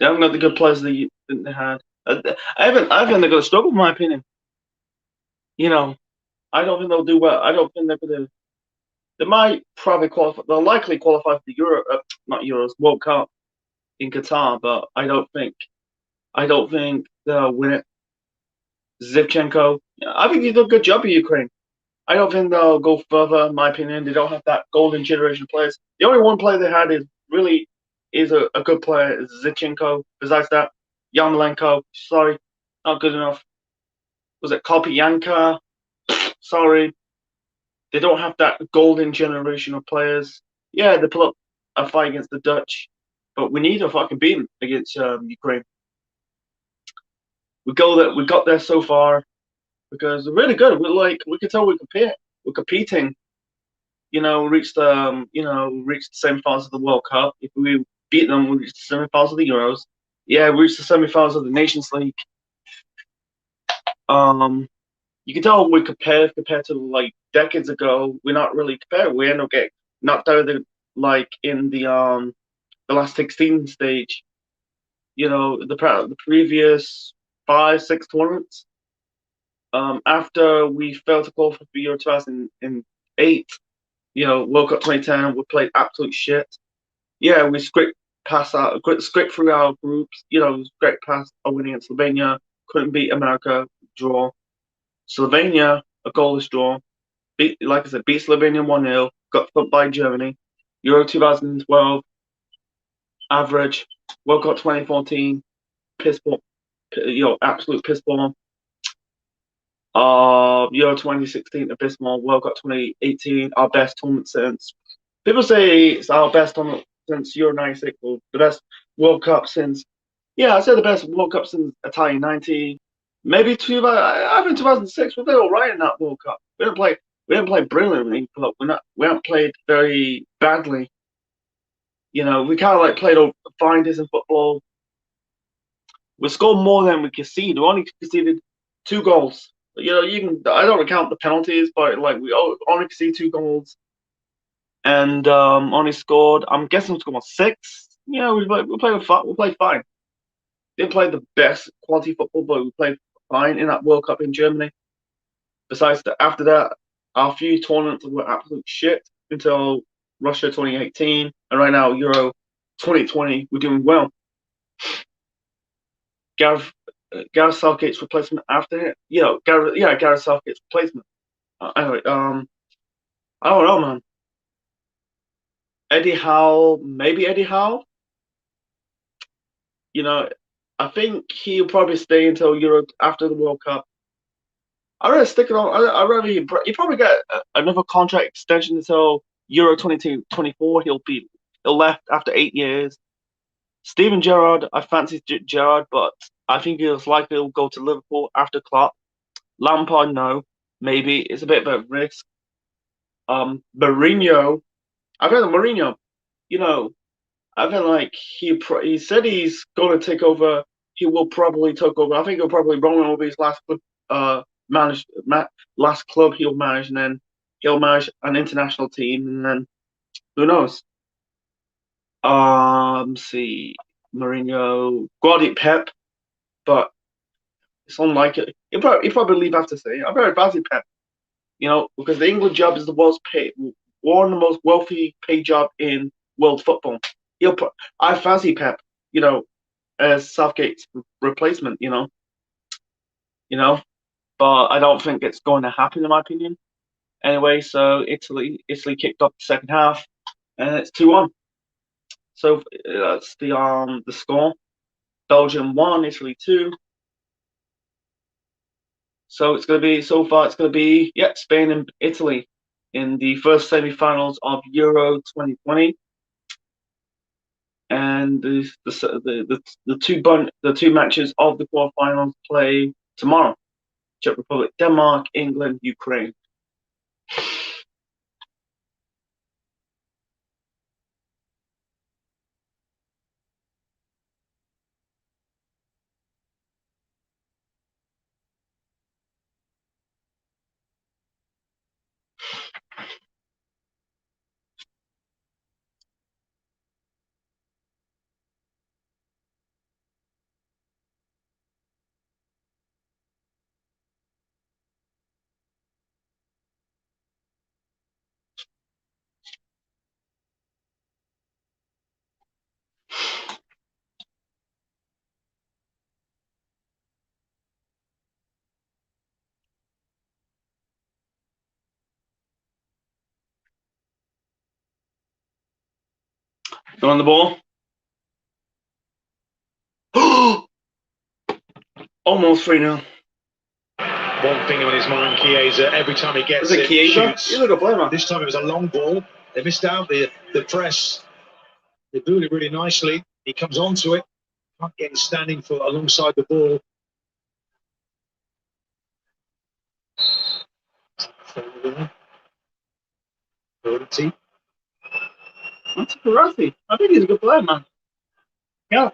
They haven't got the good players they had. I think they're going to struggle, in my opinion. I don't think they'll do well. I don't think they're going to. They might probably qualify. They'll likely qualify for the not Euros, World Cup in Qatar, but I don't think they'll win it. Zivchenko, I think he did a good job in Ukraine. I don't think they'll go further, in my opinion. They don't have that golden generation of players. The only one player they had is a good player, is Zivchenko. Besides that, Yarmolenko, sorry, not good enough. Was it Kopianka? Sorry. They don't have that golden generation of players. Yeah, they put up a fight against the Dutch, but we need to fucking beat them against Ukraine. We got there so far because they're really good. We can tell we're competing. Reached the semi-finals of the World Cup. If we beat them, we reached the semi-finals of the Euros. Yeah, we reached the semi-finals of the Nations League. You can tell we compared to like decades ago. We're not really compared. We end up getting knocked out in the last 16 stage. The previous 5-6 tournaments. After we failed to qualify for Euro 2008, World Cup 2010, we played absolute shit. Yeah, we scraped through our groups. Scraped past a winning against Slovenia. Couldn't beat America. Draw. Slovenia, a goalless draw. like I said, beat Slovenia 1-0. Got thumped by Germany. Euro 2012, average. World Cup 2014, piss poor. Absolute piss poor. Euro 2016, abysmal. World Cup 2018, our best tournament since. People say it's our best tournament since Euro 96, or the best World Cup since. Yeah, I said the best World Cup since Italia 90. Maybe I think 2006. We played all right in that World Cup. We didn't play brilliantly, but we haven't played very badly. You know, we kind of like played all fine decent football. We scored more than we conceded. We only conceded 2 goals. You know, I don't count the penalties, but like we only conceded 2 goals, and only scored. I'm guessing we scored 6. Yeah, we played fine. Didn't play the best quality football, but we played fine in that World Cup in Germany. Besides that, after that, our few tournaments were absolute shit until Russia 2018, and right now Euro 2020, we're doing well. Gareth Southgate's replacement after it. Gareth Southgate's replacement. Anyway, I don't know, man. Eddie Howe, maybe Eddie Howe. You know, I think he'll probably stay until Euro after the World Cup. I'd rather stick it on. I'd rather he probably get another contract extension until Euro 2024. He'll left after 8 years. Steven Gerrard, I fancy Gerrard, but I think it's likely he'll go to Liverpool after Klopp. Lampard, no, maybe it's a bit of a risk. Mourinho, I've heard of Mourinho. You know, I feel like he said he's going to take over. He will probably take over. I think he'll probably roll over his last club, last club he'll manage, and then he'll manage an international team, and then who knows? See, Mourinho, Pep, but it's unlikely. He'll probably leave after say. I'm very fancy Pep, you know, because the England job is one of the most wealthy paid job in world football. I fancy Pep, you know, as Southgate's replacement, you know, but I don't think it's going to happen in my opinion. Anyway, so Italy kicked off the second half, and it's 2-1. So that's the score. Belgium 1, Italy 2. So it's going to be Spain and Italy in the first semi-finals of Euro 2020, and the two matches of the quarterfinals play tomorrow. Czech Republic, Denmark, England, Ukraine. Go on the ball. Almost 3-0. One thing on his mind, Chiesa, every time he gets it, shoots. He's a good player, man. This time it was a long ball. They missed out the press. They booed it really nicely. He comes onto it. Can't get his standing foot alongside the ball. That's Ferrati. I think he's a good player, man. Yeah,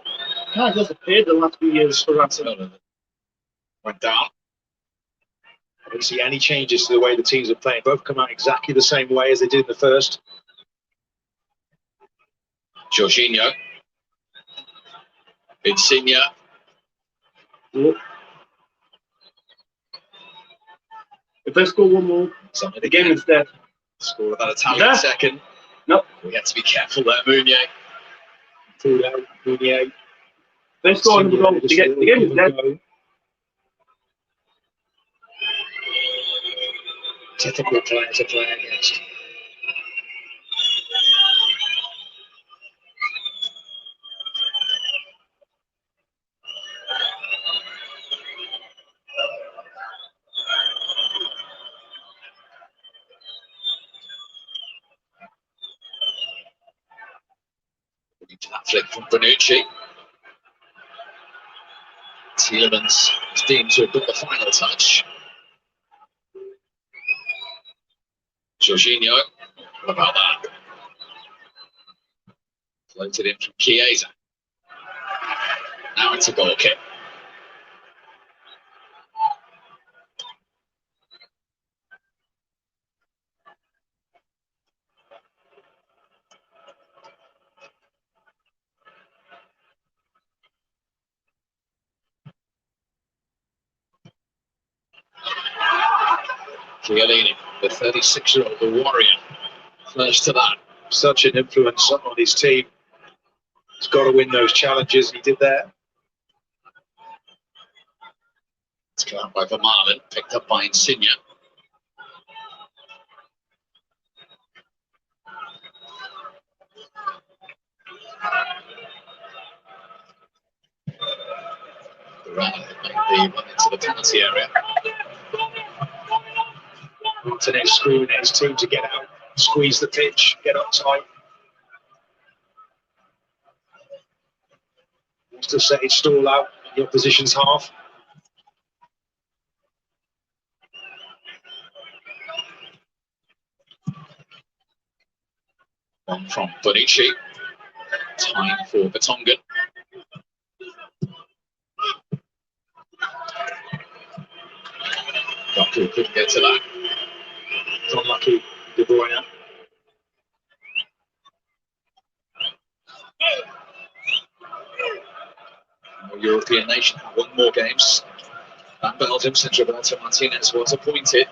kind of disappeared the last few years for Ferrati. Went down. I don't see any changes to the way the teams are playing. Both come out exactly the same way as they did in the first. Jorginho. Insigne. If they score one more, the game is dead. Score that Italian second. Nope. We have to be careful there, Mounier. Mounier. They score another goal. The game is dead. difficult player to play against. Into that flick from Bonucci. Tielemans is deemed to have got the final touch. Jorginho, what about that? Floated in from Chiesa. Now it's a goal kick. Chiellini, the 36-year-old, the warrior, first to that. Such an influence on his team. He's got to win those challenges, and he did that. It's come out by Vermaelen, picked up by Insigne. Varane made the run into the penalty area. Martinez screwing his team to get out, squeeze the pitch, get up tight. Wants to set his stall out in the opposition's half. One from Bonucci. Time for Vertonghen. Doku couldn't get to that. It's unlucky, De Bruyne. No European nation have won more games than Belgium since Roberto Martinez was appointed.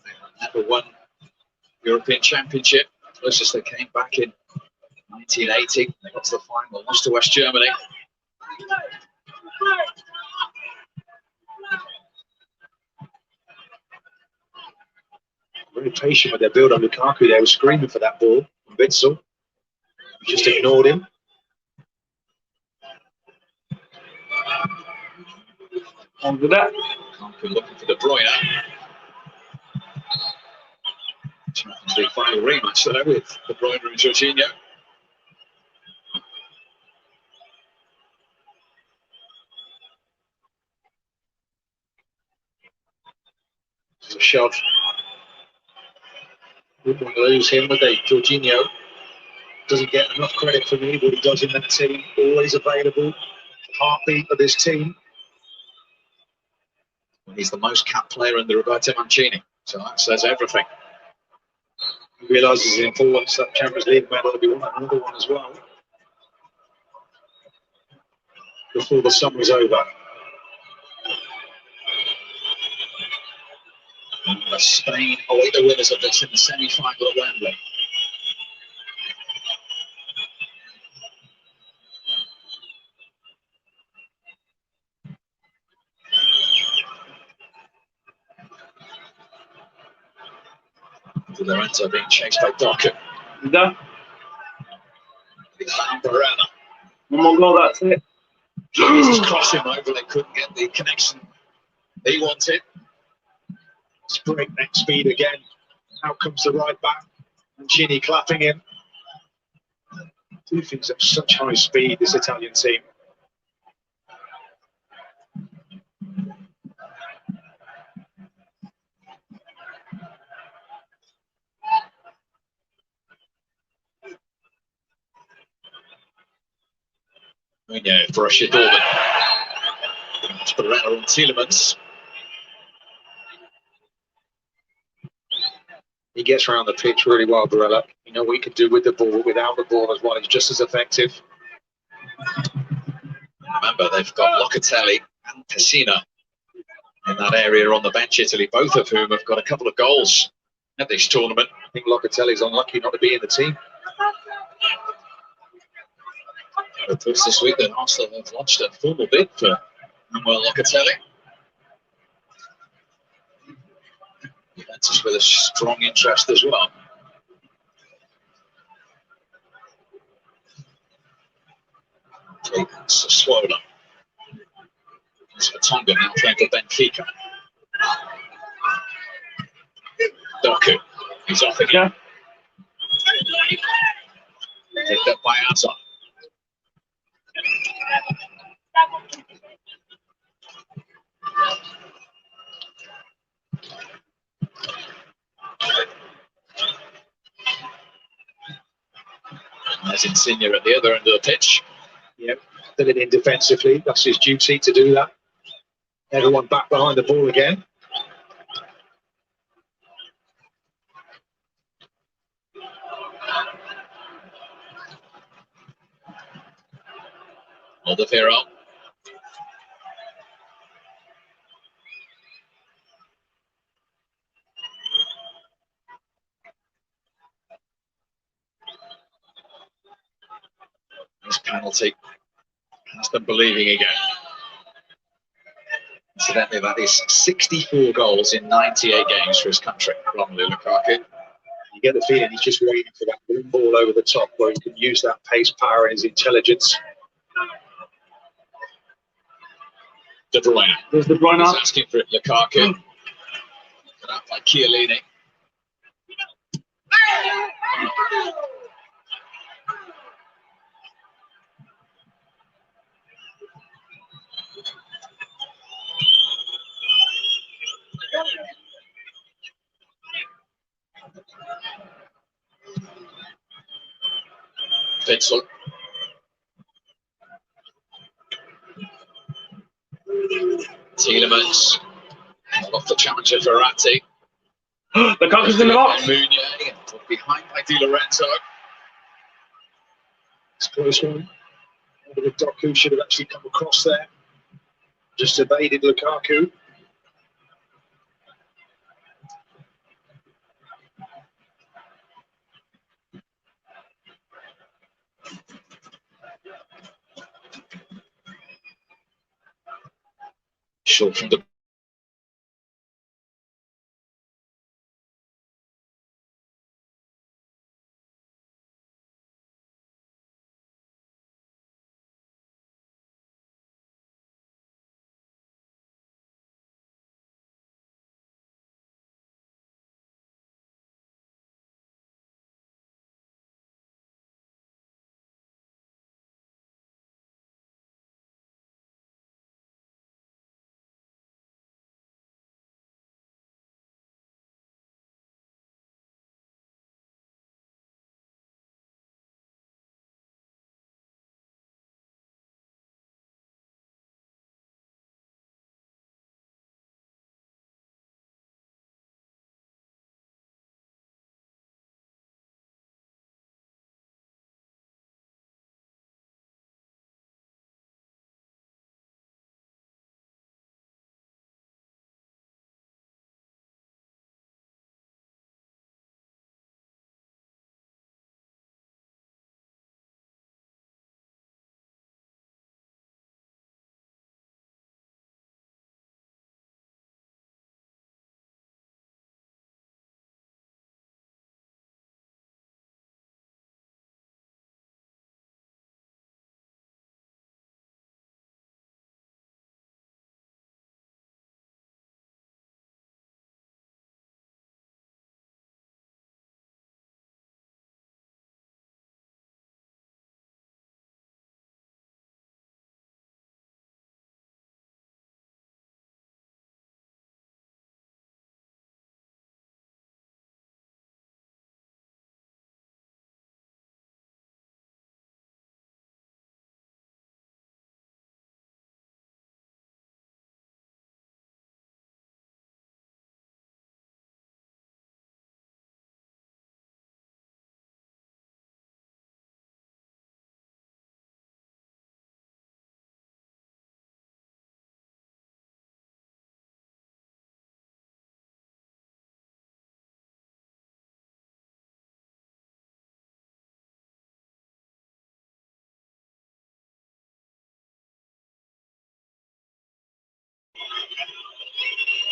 They have never won European Championship. Closest they came back in 1980. They got to the final, lost to West Germany. Very patient with their build on Lukaku. They were screaming for that ball from Witsel. He just ignored him. On with that. Lukaku looking for De Bruyne. Champions League final rematch though with De Bruyne and Jorginho. It's a shove. Wouldn't want to lose him, would they? Jorginho doesn't get enough credit for me. What he does in that team, always available. Heartbeat of this team. He's the most capped player under Roberto Mancini, so that says everything. He realises the importance of that Champions League medal. He won another one as well before the summer's over. And Spain await the winners of this in the semi-final at Wembley. Di Lorenzo being chased by Doku. Done. He found Barella. One more goal, that's it. Jesus crossed him over, they couldn't get the connection he wanted. It's breakneck speed again. Out comes the right back. Mancini clapping him. Two things at such high speed, this Italian team. Yeah, Borussia Dortmund. It's Barella and Tielemans. He gets around the pitch really well, Barella. You know what he can do with the ball, without the ball as well. He's just as effective. Remember, they've got Locatelli and Pessina in that area on the bench, Italy, both of whom have got a couple of goals at this tournament. I think Locatelli's unlucky not to be in the team. Reports this week that Arsenal have launched a formal bid for Manuel Locatelli. Juventus with a strong interest as well. Sassuolo. It's Tonga now playing for Benfica. Doku. He's off again. Picked up by Azar. There's Insigne at the other end of the pitch. Yep, filling in defensively. That's his duty to do that. Everyone back behind the ball again. Alderweireld. This penalty has them believing again. Incidentally, that is 64 goals in 98 games for his country, Romelu Lukaku. You get the feeling he's just waiting for that one ball over the top where he can use that pace, power and his intelligence. De Bruyne. There's De Bruyne. He's asking for it, Lukaku. Put out by Chiellini. Witsel. Tielemans. Off the challenger Verratti. Lukaku's in the box. Meunier, put behind by Di Lorenzo. It's a close one. The Doku should have actually come across there. Just evaded Lukaku. Short from the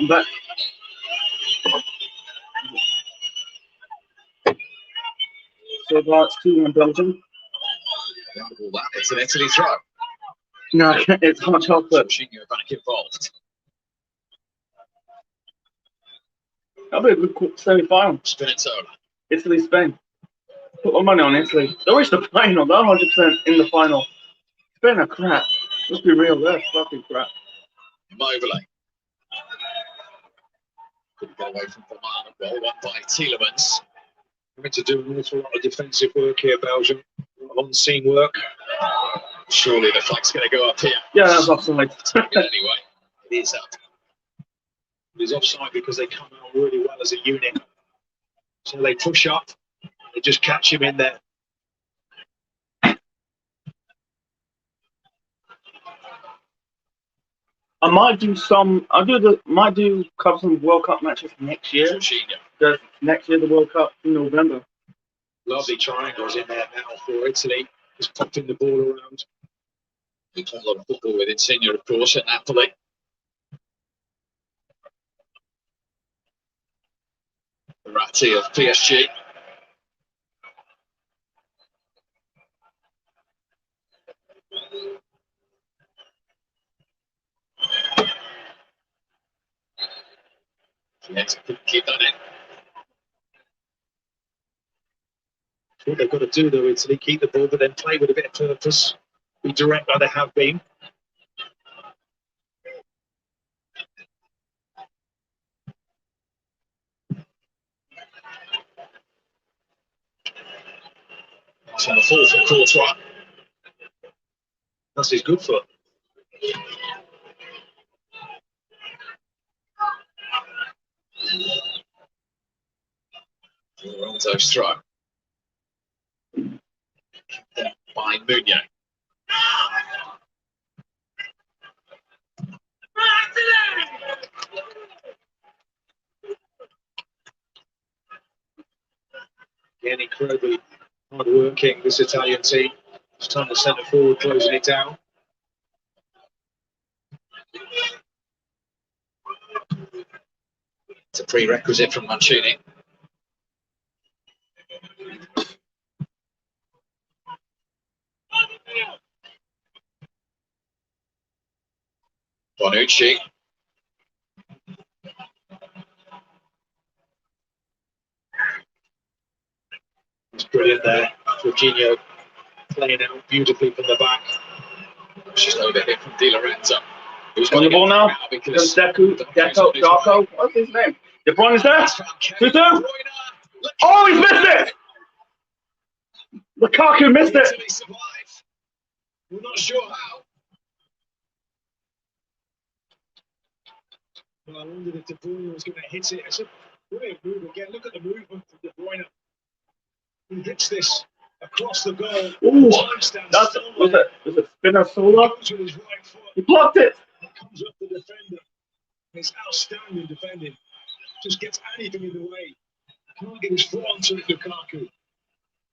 But So far, it's 2-1 Belgium. All that. It's an Italy throw. No, it's hot chocolate. Jorginho back involved. That'll be a good semi-final. Spinazzola. Italy, Spain. Put my money on Italy. They'll reach the final. They're 100% in the final. Spain are crap. Let's be real, they're fucking crap. Immobile. Couldn't get away from Vermaelen. Well, won by Tielemans. Having to do an awful lot of defensive work here, Belgium. A lot of unseen work. Surely the flag's going to go up here. Yeah, that's offside. Anyway, it is up. It is offside because they come out really well as a unit. So they push up, they just catch him in there. I might do some. Might do cover some World Cup matches next year. Jorginho. Because next year the World Cup in November. Lovely triangles in there now for Italy. Just popping the ball around. We play a lot of football with Insigne, of course, at Napoli. Verratti of PSG. Yes, keep that in. What they've got to do, though, Italy, keep the ball, but then play with a bit of purpose. Be direct like they have been. It's on the fall from Courtois. That's his good foot. Ronaldo's throw. By Munoz. Again, incredibly hard-working, this Italian team. It's time to centre forward, closing it down. It's a prerequisite from Mancini. Bonucci. It's brilliant there. Jorginho playing out beautifully from the back. She's over here from Di Lorenzo. Who's On the ball now. Because Darko. What's his name? De Bruyne is there. 2-2. Oh, he's missed it. Lukaku missed it. Italy survive. We're not sure how. Well, I wondered if De Bruyne was going to hit it. It's a brilliant move again. Look at the movement from De Bruyne. He hits this across the goal. Ooh, that's was it Spinazzola? Goes with his right foot. He blocked it. It comes up the defender. It's outstanding defending. Just gets anything in the way. Can't get his foot onto it, Lukaku.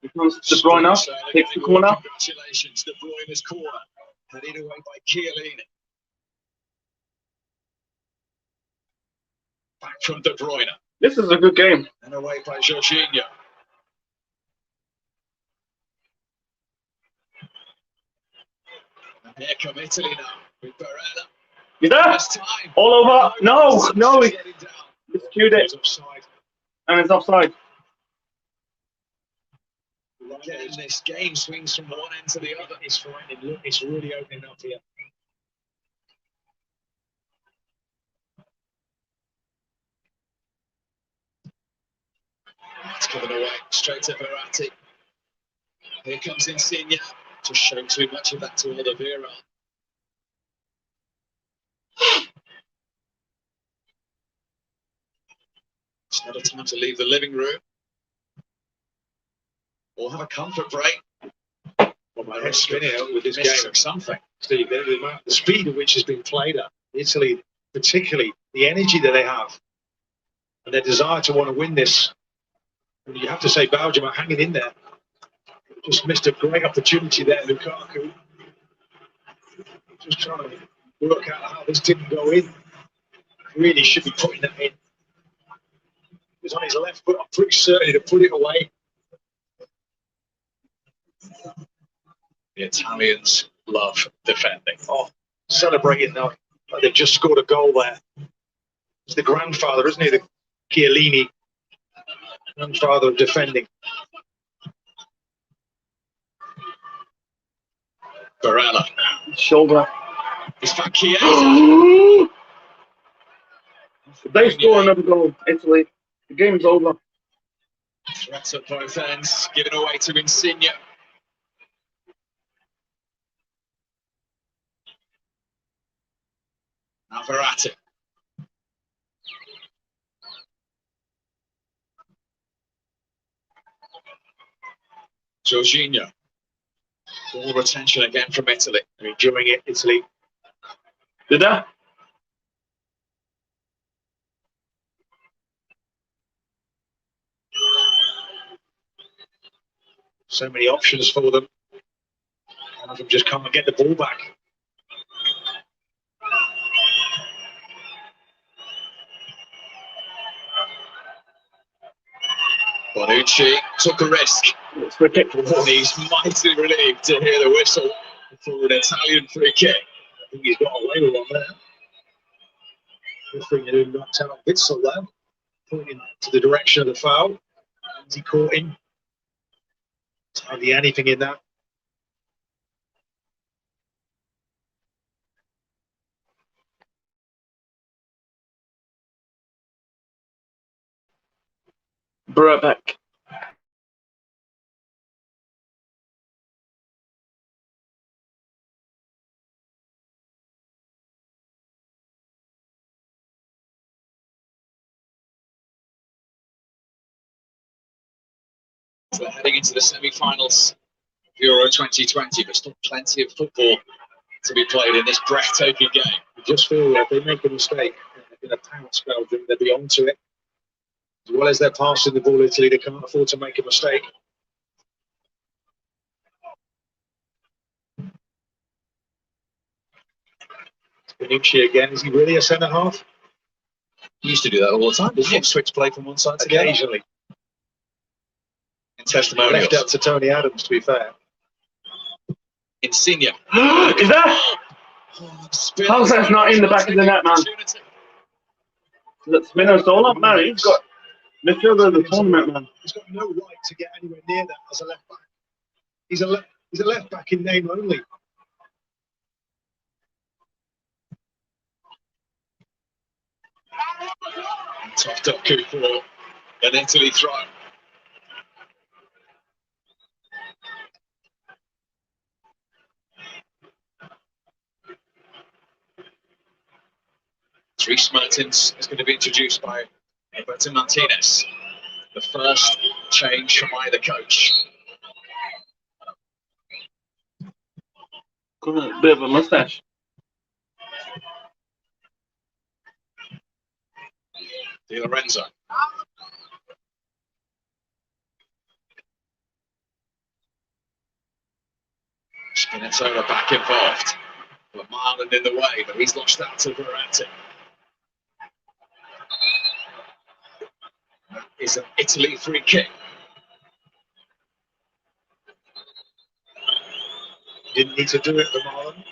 Here comes De Bruyne now. Takes the corner. Congratulations, De Bruyne's corner. Headed away by Chiellini. Back from De Bruyne. This is a good game. And away by Jorginho. And here come Italy now with Barella. You there? This time. All over. No, he skewed it. It's offside. And it's offside. Again, this game swings from one end to the other. It's frightening. Look, it's really opening up here. It's coming away straight to Verratti. Here comes Insigne. Just showing too much of that to Oliveira. It's not a time to leave the living room or have a comfort break. Well, my head's spinning out with this game. Something. Steve, the speed at which has been played at Italy, particularly the energy that they have and their desire to want to win this. And you have to say Belgium are hanging in there. Just missed a great opportunity there, Lukaku. Just trying to work out how this didn't go in. Really should be putting that in. He was on his left foot. I'm pretty certain he'd have put it away. The Italians love defending. Oh, celebrating now. Like they've just scored a goal there. It's the grandfather, isn't he? The Chiellini, grandfather of defending. Barella. Shoulder. It's for Chiesa. They score another goal, Italy. The game's over. Threats at both ends, given away to Insigne. Now Verratti. Jorginho. All retention again from Italy. They're enjoying it, Italy. Did that? So many options for them. One of them just can't get the ball back. Bonucci took a risk. It's for a kick. And he's mightily relieved to hear the whistle for an Italian free kick. I think he's got away with one there. Good thing he knocked out Witsel there, pointing to the direction of the foul. Is he caught him? There's hardly anything in that. Brought back. We're heading into the semi-finals of Euro 2020, but still plenty of football to be played in this breathtaking game. You just feel like they make a mistake, they're going to pounce Belgium, they'll be onto it. As well as they're passing the ball, Italy, they can't afford to make a mistake. Bonucci again, is he really a centre-half? He used to do that all the time, didn't he? Switch play from one side to the other. Occasionally. In testimonials. Left up to Tony Adams, to be fair. Insigne. Is that? How's that not in the back of the net, man? Let's Spinazzola, man. He's got midfielder of the tournament, man. He's got no right to get anywhere near that as a left back. He's a left back in name only. Topped up coup for an Italy throw. Dries Mertens is going to be introduced by Roberto Martinez. The first change from either coach. Got a bit of a mustache. Di Lorenzo. Spinazzola back involved. But Marlon in the way, but he's lost that to Verratti. That is an Italy free kick. Didn't need to do it for Marlon.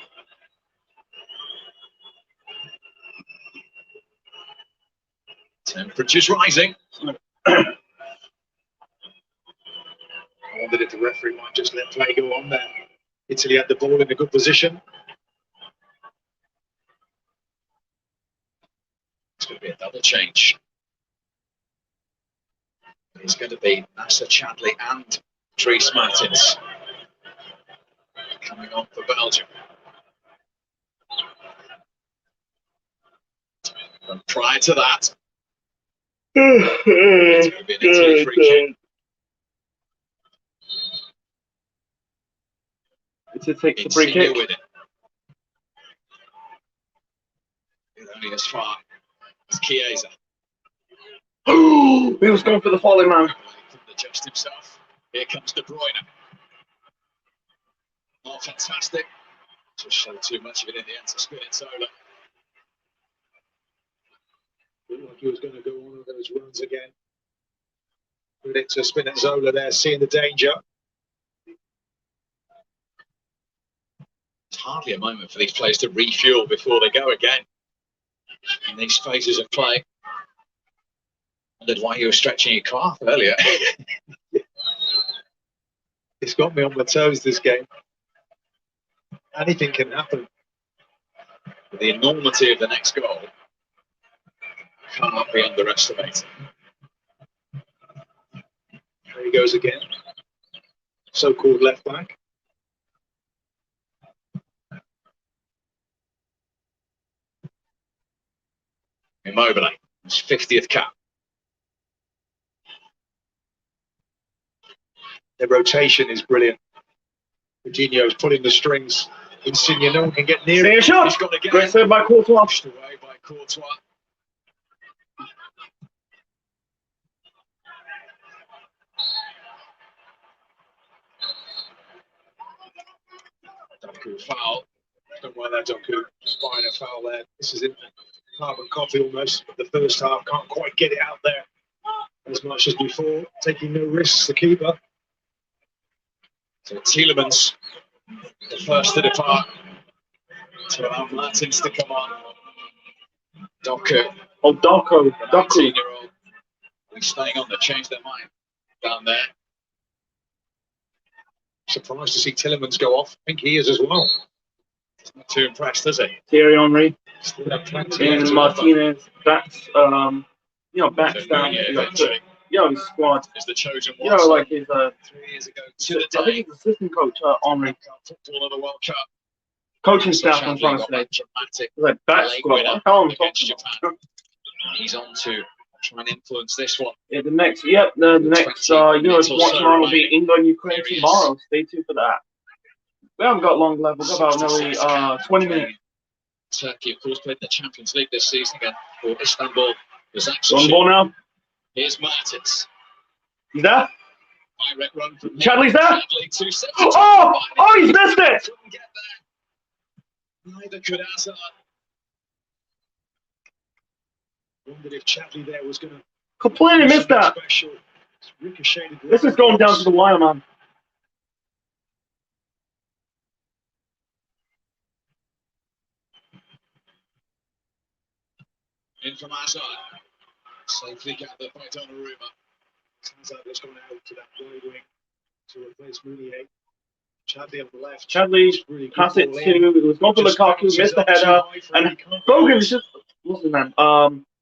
Temperatures rising. I wondered if the referee might just let play go on there. Italy had the ball in a good position. It's going to be a double change. It's going to be Nasser Chadli and Dries Mertens coming on for Belgium. And prior to that, it's going to be an Italy free kick. It takes the free Insigne kick. with it. It's only as far as Chiesa. He was going for the falling man. He couldn't adjust himself. Here comes De Bruyne. Not fantastic. Just showed too much of it in the end to Spinazzola. Looked like he was going to go on those runs again. Put it to Spinazzola there, seeing the danger. hardly a moment for these players to refuel before they go again in these phases of play. Wondered why you were stretching your calf earlier. It's got me on my toes, this game. Anything can happen. The enormity of the next goal cannot be underestimated. There he goes again. So-called left back. Immobile, his 50th cap. The rotation is brilliant. Jorginho's pulling the strings. Insigne, no one can get near Take it. a shot. He's got to get Great save by Courtois. pushed away by Courtois. Doku foul. Don't worry there, Doku. Spine a foul there. This is in carbon copy almost. But the first half can't quite get it out there as much as before. Taking no risks, the keeper. So Tielemans, the first to depart, to allow Martins to come on. Doku, Oh, Doku. the Doku. 19-year-old, he's staying on to change their mind down there. Surprised to see Tielemans go off. I think he is as well. He's not too impressed, is he? Thierry Henry. Still have plenty And left to Martinez. Backs, backs So down. Nunez You know, eventually his squad. is the chosen You one. know, like his, 3 years ago to the I think day. he's assistant coach, Henry. Football of the World Cup. Coaching So staff, I'm trying to Chadley got say. that dramatic Like back late squad. winner What the hell am I against talking Japan. about? He's on to try and influence this one. Yeah, the next Euros watch along will be England, Ukraine Here he is. tomorrow. Stay tuned for that. We haven't got long left. We've got about nearly 20 minutes. Turkey, of course, played in the Champions League this season again for Istanbul. On ball now. Here's Martins. He's there. Direct run from Chadley's there. Chadley, 272. Oh, he's missed it. Couldn't get there. Neither could Hazard. Wondered if Chadley there was going to Completely missed that. special. It's ricocheted. This is going down to the wire, man. In from Hazard. Safely gathered by Donnarumma. Hazard has gone out to that right wing to replace Mounier. Chadley on the left. Chadley Really good pass it ball to. in. It was going for Just Lukaku. bounces Missed the up too header. high for And him. He can't Bogan cross. is just. What's his name?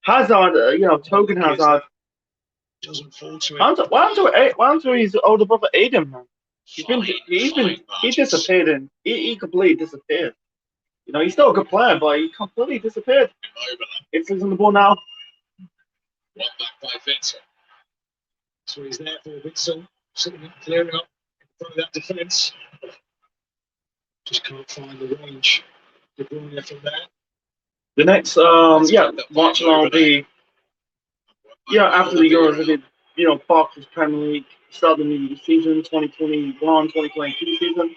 Hazard. Token Hazard. Doesn't fall to Why it. don't his older brother Aiden, man? He Fine disappeared in. He completely disappeared. You know, he's still a good player, but he completely disappeared. Immobile. It's on the ball now. One back by Vincent. So he's there for Witzel, sitting up, clearing up in front of that defence. Just can't find the range. De Bruyne from there. The next, watch along will be, after the Euros, we did, Barclays Premier League, start the new season, 2021-2022 season.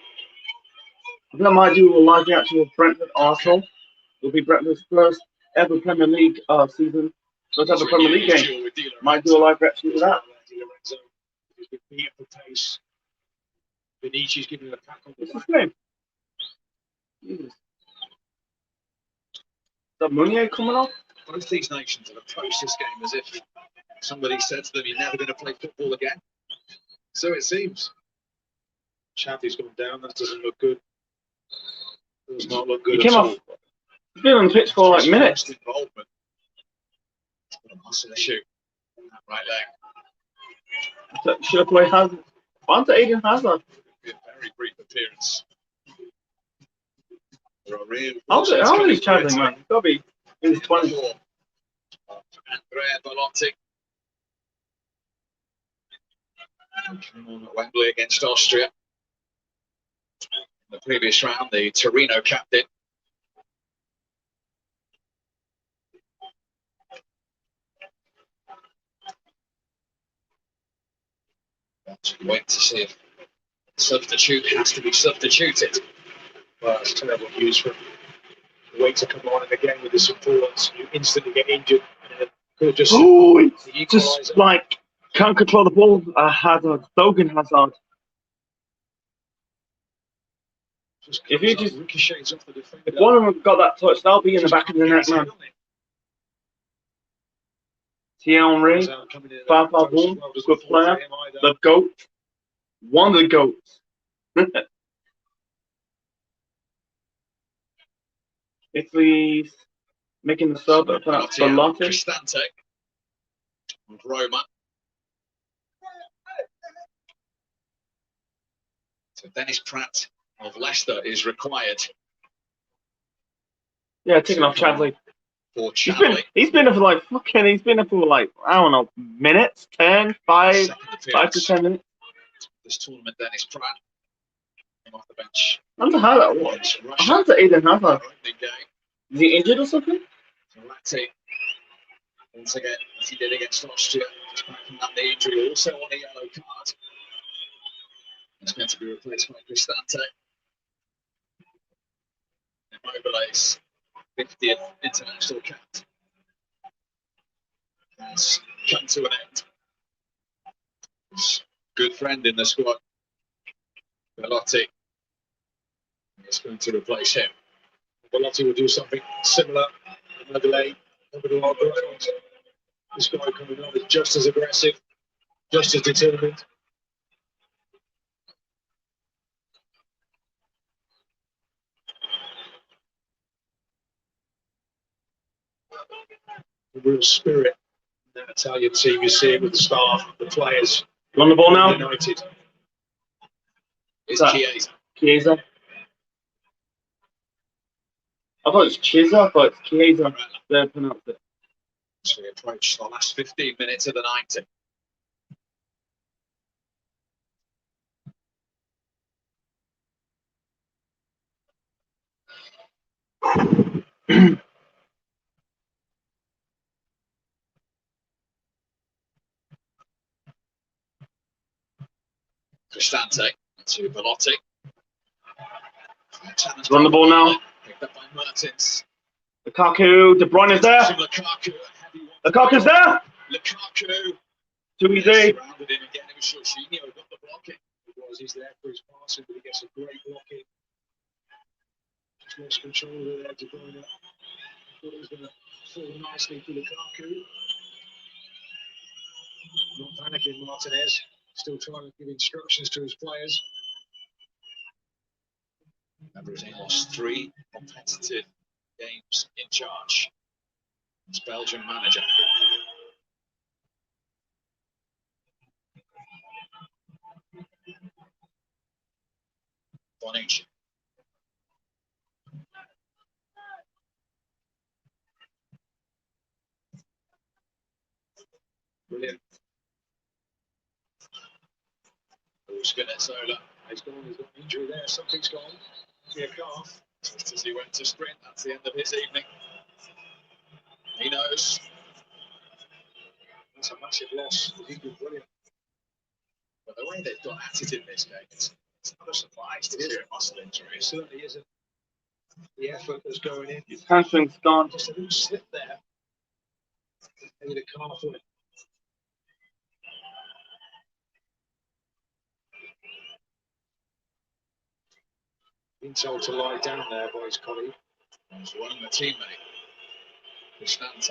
I think I might do a live reaction with Brentford Arsenal. It'll be Brentford's first ever Premier League season, first ever Premier League game. Might do a live reaction to that. He's been beat up the pace. Benici's giving it a pack on the What's his back. name? Jesus. Is that Mounier coming off? Both these nations have approached this game as if somebody said to them, "You're never going to play football again." So it seems. Chadley's gone down. That doesn't look good. Does not look good He came at off. all. He's been on the pitch for like His minutes. first involvement. It's got a massive issue in that right leg. Should have played Hazard. On to Aiden Hazard. Be a very brief appearance. There are real How old is Chadley, man? He's got to be in his 20s. Andrea Belotti. Came on at Wembley against Austria. In the previous round, the Torino captain. Wait to see if substitute has to be substituted. Well, it's terrible news for him. The way to come on and again with the support, you instantly get injured. And could have just Oh, the it's just equaliser. like can't control the ball. Hazard, Bogan Hazard. If you just ricochets off the defender. if one of them got that touch, that'll be in the back of the net, man. Thierry, 5-5-1, good player, the GOAT, one of the GOATs. Italy's making the sub for Lotte. Cristante of Roma. So Dennis Pratt of Leicester is required. Yeah, taking off Chadley. For Chadley. He's been there for like I don't know, minutes, 10, 5 to 10 minutes. This tournament, Dennis Pratt came off the bench. Hunter Aiden Hazard. Is he injured or something? So Latti, once again, as he did against Austria, just back from that knee injury, also on a yellow card. It's going to be replaced by Cristante. Immobile's 50th international cap has come to an end. His good friend in the squad, Bellotti, is going to replace him. Bellotti will do something similar. Immobile over the long ground. This guy coming on is just as aggressive, just as determined. The real spirit in that Italian team, you see it with the staff, the players. You on the ball now? United. It's Chiesa. I thought it was Chiesa, but it's Chiesa. They pronounced it. So we approach the last 15 minutes of the 90. Cristante to Bellotti. Run the ball now. Picked up by Mertens. Lukaku, De Bruyne is there. Lukaku's there. Lukaku. Too easy. Surrounded him again. It was Jorginho who got the blocking. He's there for his passing, but he gets a great blocking. Just lost control there, De Bruyne. Thought it was going to fall nicely for Lukaku. Not panicking, Martinez. Still trying to give instructions to his players. Brazil lost 3 competitive games in charge. It's Belgian manager. Bonucci. Brilliant. Spinazzola. He's got an injury there. Something's gone. Be a calf. Just as he went to sprint, that's the end of his evening. He knows. That's a massive loss. He's been brilliant. But the way they've got at it in this game, it's not a surprise to see a muscle injury. It certainly isn't. The effort that's going in. His hamstring's gone. Just a little slip there. Maybe the calf on it. Being told to lie down there by his colleague. He's running the teammate. Cristante.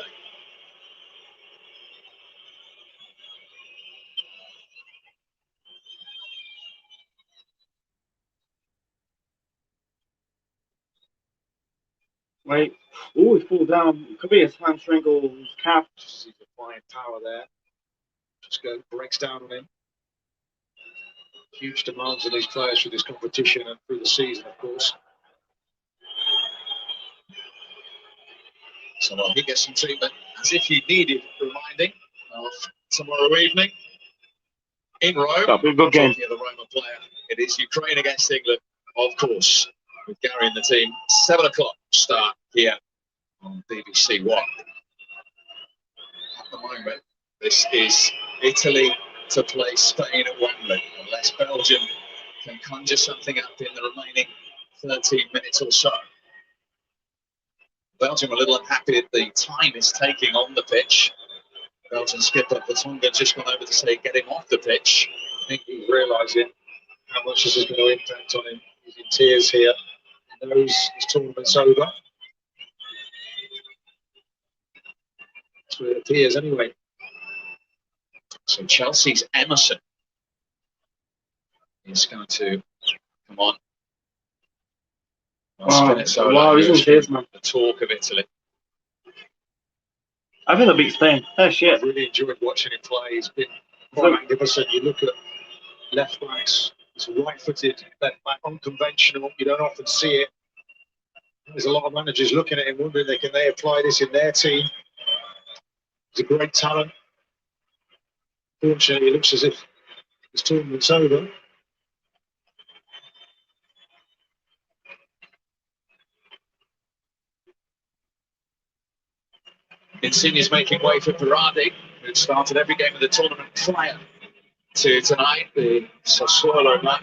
Wait. Oh, he falls down. It could be his hamstring or his calf. Just see the flying power there. Just breaks down on him. Huge demands on these players for this competition and through the season, of course. So well, he gets some treatment as if he needed reminding of tomorrow evening in Rome. That'll be a good game. The Roma player. It is Ukraine against England, of course, with Gary in the team. 7 o'clock start here on BBC One. At the moment, this is Italy to play Spain at Wembley, unless Belgium can conjure something up in the remaining 13 minutes or so. Belgium a little unhappy at the time it's taking on the pitch. Belgian skipper Vertonghen just gone over to say get him off the pitch. I think he's realising how much this is going to impact on him. He's in tears here. He knows his tournament's over. That's where it appears anyway. So Chelsea's Emerson is going to come on. Wow, he's in tears, man. The talk of Italy. I think they'll beat Spain. Oh, shit. I've really enjoyed watching him play. He's been quite magnificent. You look at left backs, he's a right-footed left back, unconventional. You don't often see it. There's a lot of managers looking at him, wondering can they apply this in their team. He's a great talent. Fortunately, it looks as if his tournament's over. Insigne's making way for Berardi, who started every game of the tournament prior to tonight. The Sassuolo man.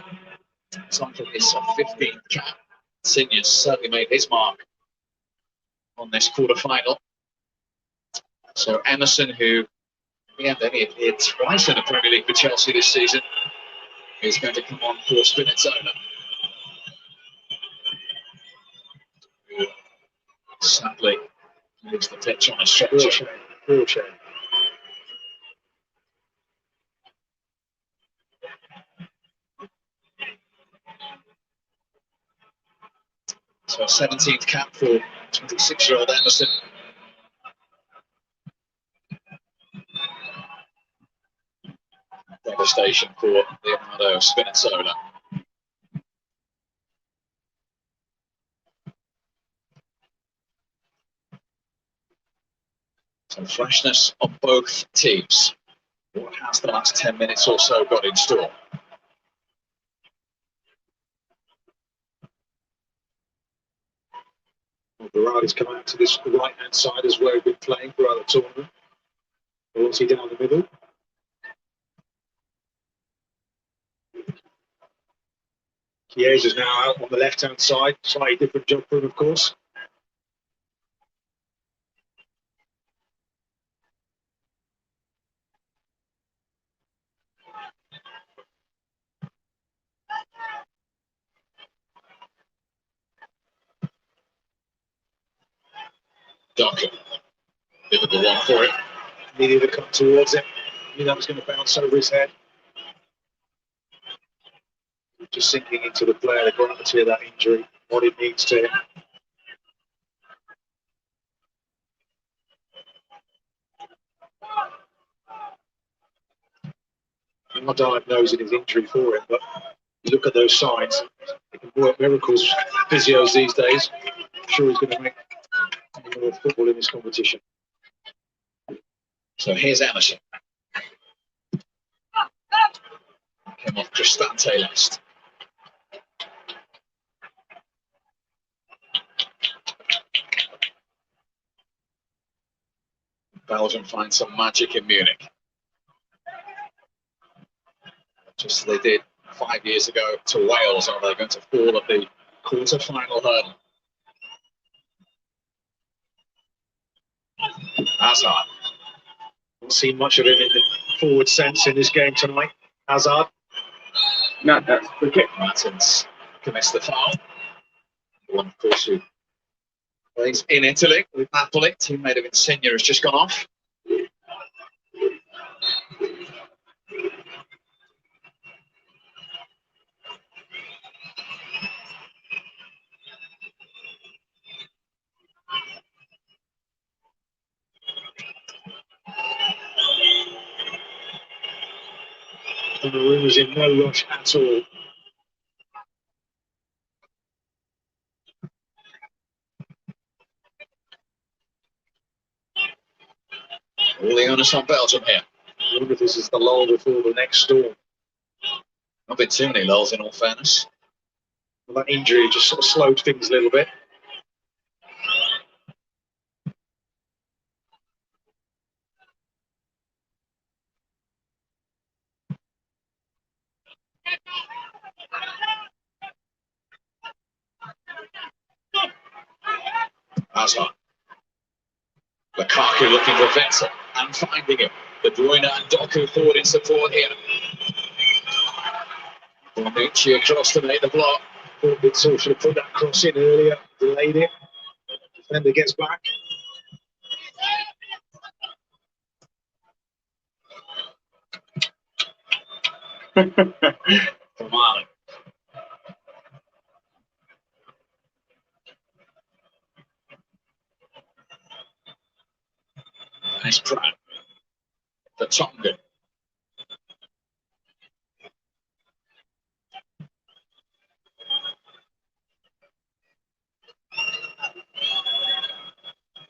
It's on for his 15th cap. Insigne's certainly made his mark on this quarter-final. So Emerson, who in the end only appeared twice in the Premier League for Chelsea this season, is going to come on for Spinazzola, who sadly leaves the pitch on a stretcher. Real shame. So a 17th cap for 26-year-old Emerson. Devastation for Leonardo Spinazzola. So freshness of both teams. What has the last 10 minutes or so got in store? Well, Berardi's come out to this right-hand side as where we've been playing throughout the tournament. Or is he down the middle? Chiesa's now out on the left-hand side. Slightly different job for him, of course. Duncan. Difficult one for him. Needed to come towards him. Knew that was going to bounce over his head. Just sinking into the player, the gravity of that injury, what it means to him. I'm not diagnosing his injury for him, but you look at those signs, they can work miracles, physios these days. I'm sure he's going to make more football in this competition. So here's Emerson. Came off Cristante last. Belgium finds some magic in Munich. Just as they did 5 years ago to Wales, are they going to fall at the quarter-final hurdle? Hazard. Not seen much of him in the forward sense in this game tonight. Hazard. No, that's the kick. Martins commits the foul. One, of course, who plays in Italy with Napoli. Teammate of Insigne has just gone off. Donnarumma was in no rush at all. All the onus on Belgium here. I wonder if this is the lull before the next storm. Not been too many lulls, in all fairness. Well, that injury just sort of slowed things a little bit. Hazard. Lukaku looking for Wetzel and finding him. De Bruyne and Doku forward in support here. Bonucci across to make the block. Thought Witzel should have put that cross in earlier, delayed it. Defender gets back. From Ireland. Nice Pratt. The Tongan.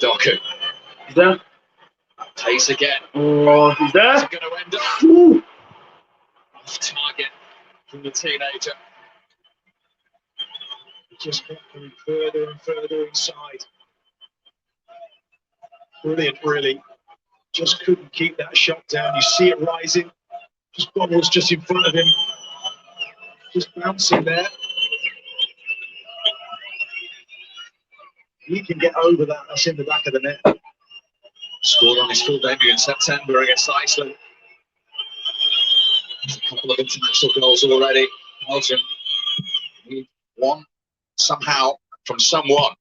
Doku. He's there. Pace again. Oh, he's there. Is it going to end up Ooh. off target from the teenager? He just kept coming further and further inside. Brilliant, really. Just couldn't keep that shot down. You see it rising. Just bubbles just in front of him. Just bouncing there. He can get over that. That's in the back of the net. Scored on his full debut in September against Iceland. There's a couple of international goals already. Belgium need one somehow from someone.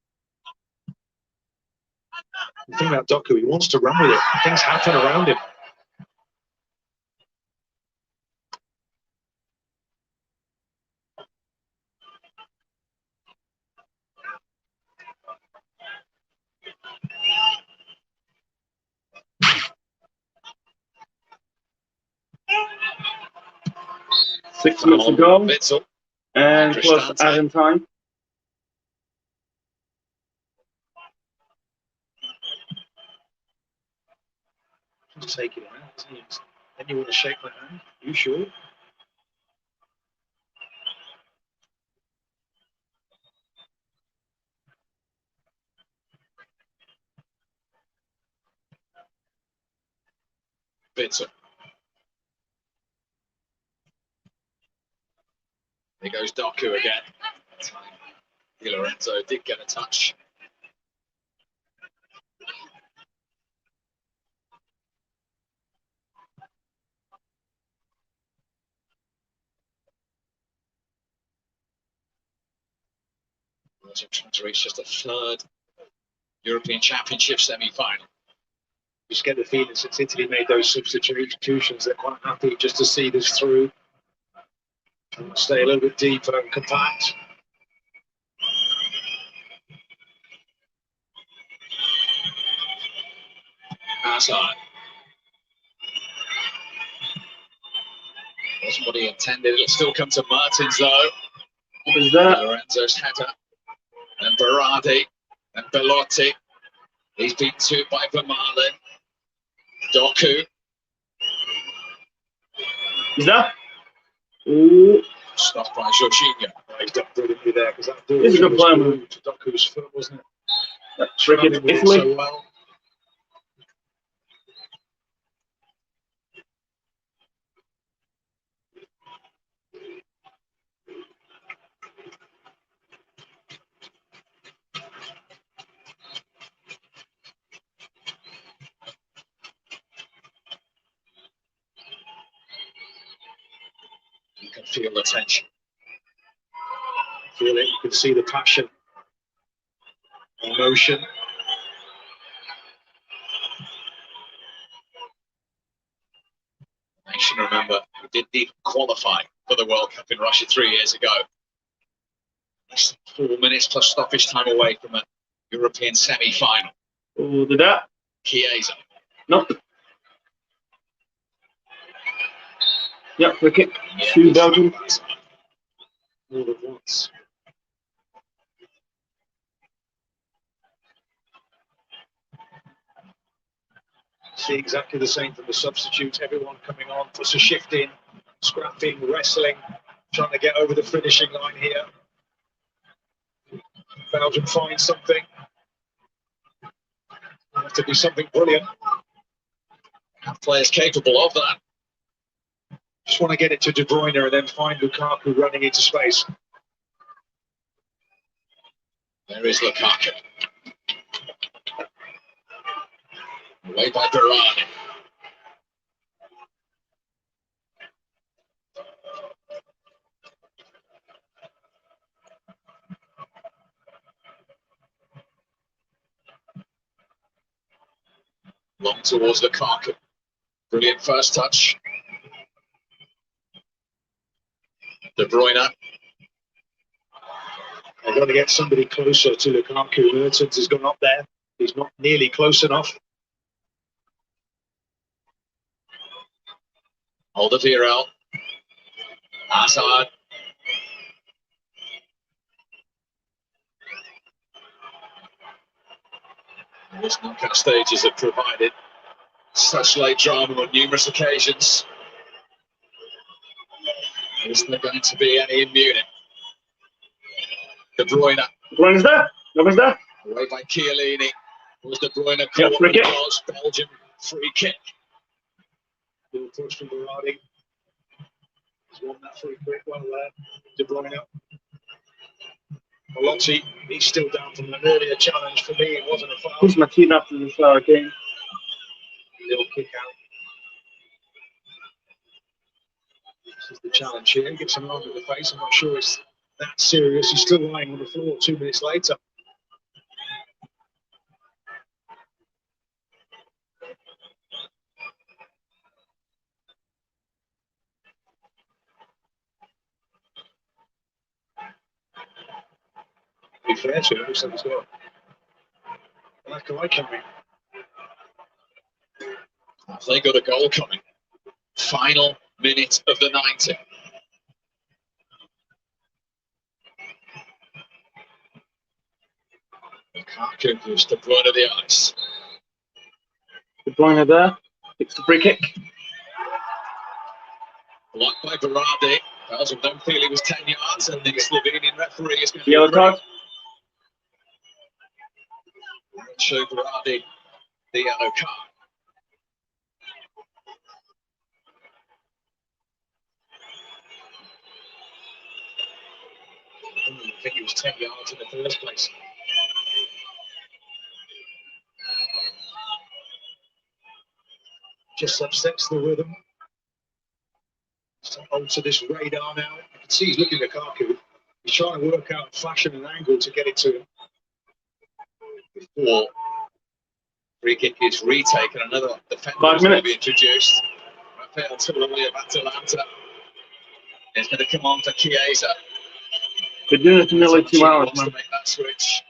The thing about Doku, he wants to run with it. Things happen around him. Six minutes to go. Witzel. And plus adding time. Just take it out. Then you want to shake my hand. You sure? Witzel. There goes Doku again. Di Lorenzo did get a touch. Belgium trying to reach just a third European Championship semi-final. Just get the feeling since Italy made those substitutions, they're quite happy just to see this through. And stay a little bit deeper and compact. Outside. Wasn't what he intended. It'll still come to Martins though. What is that? Lorenzo's header. And Berardi. And Bellotti. He's beaten to by Vermaelen. Doku. Is that? Ooh. Stopped by Jorginho. He's done brilliantly there because that ball This is a good was play, glued to Doku's foot, wasn't it? Trick it, Travelling with it Italy. so well. You can feel the tension. Feel it, you can see the passion, emotion. Nation, remember, we didn't even qualify for the World Cup in Russia 3 years ago. Less than 4 minutes plus stoppage time away from a European semi-final. Oh, did that? Chiesa. Nope. Yep, free kick Yeah, to Belgium. More than once. See exactly the same from the substitutes. Everyone coming on, puts a shift in, scrapping, wrestling, trying to get over the finishing line here. Belgium finds something. Have to be something brilliant. Have players capable of that. Just want to get it to De Bruyne and then find Lukaku running into space. There is Lukaku. Away by Berardi. Long towards Lukaku. Brilliant first touch. De Bruyne. They've got to get somebody closer to Lukaku. Mertens has gone up there. He's not nearly close enough. Alderweireld. Hazard. These knockout stages have provided such late drama on numerous occasions. Is there going to be any immunity? De Bruyne. De Bruyne's there. Nobody's there. Away by Chiellini. Was De Bruyne Yeah, caught? free kick. Was Belgium free kick. Little touch from Berardi. He's won that free kick. Well, De Bruyne. Malotti, he's still down from an earlier challenge. For me, it wasn't a foul. Who's my team after this game? Little kick out. This is the challenge here. He gets an arm to the face. I'm not sure it's that serious. He's still lying on the floor 2 minutes later. To be fair to him, looks like he's got a black eye coming. Have they got a goal coming? Final minute of the 90. Lukaku gives De Bruyne the ice. De Bruyne there. It's the free kick. Blocked by Berardi. Belgium don't feel he was 10 yards, and the Slovenian referee is going to Yellow card. show Berardi the yellow card. I think he was 10 yards in the first place. Just upsets the rhythm. Onto this radar now. You can see he's looking at Lukaku. He's trying to work out fashion and angle to get it to him. Before free kick is retaken, another defender 5 is going to minutes. be introduced. Rafael Tulalia Batalanta is going to come on for Chiesa. Been doing it for nearly 2 hours, Wants man. to make that switch.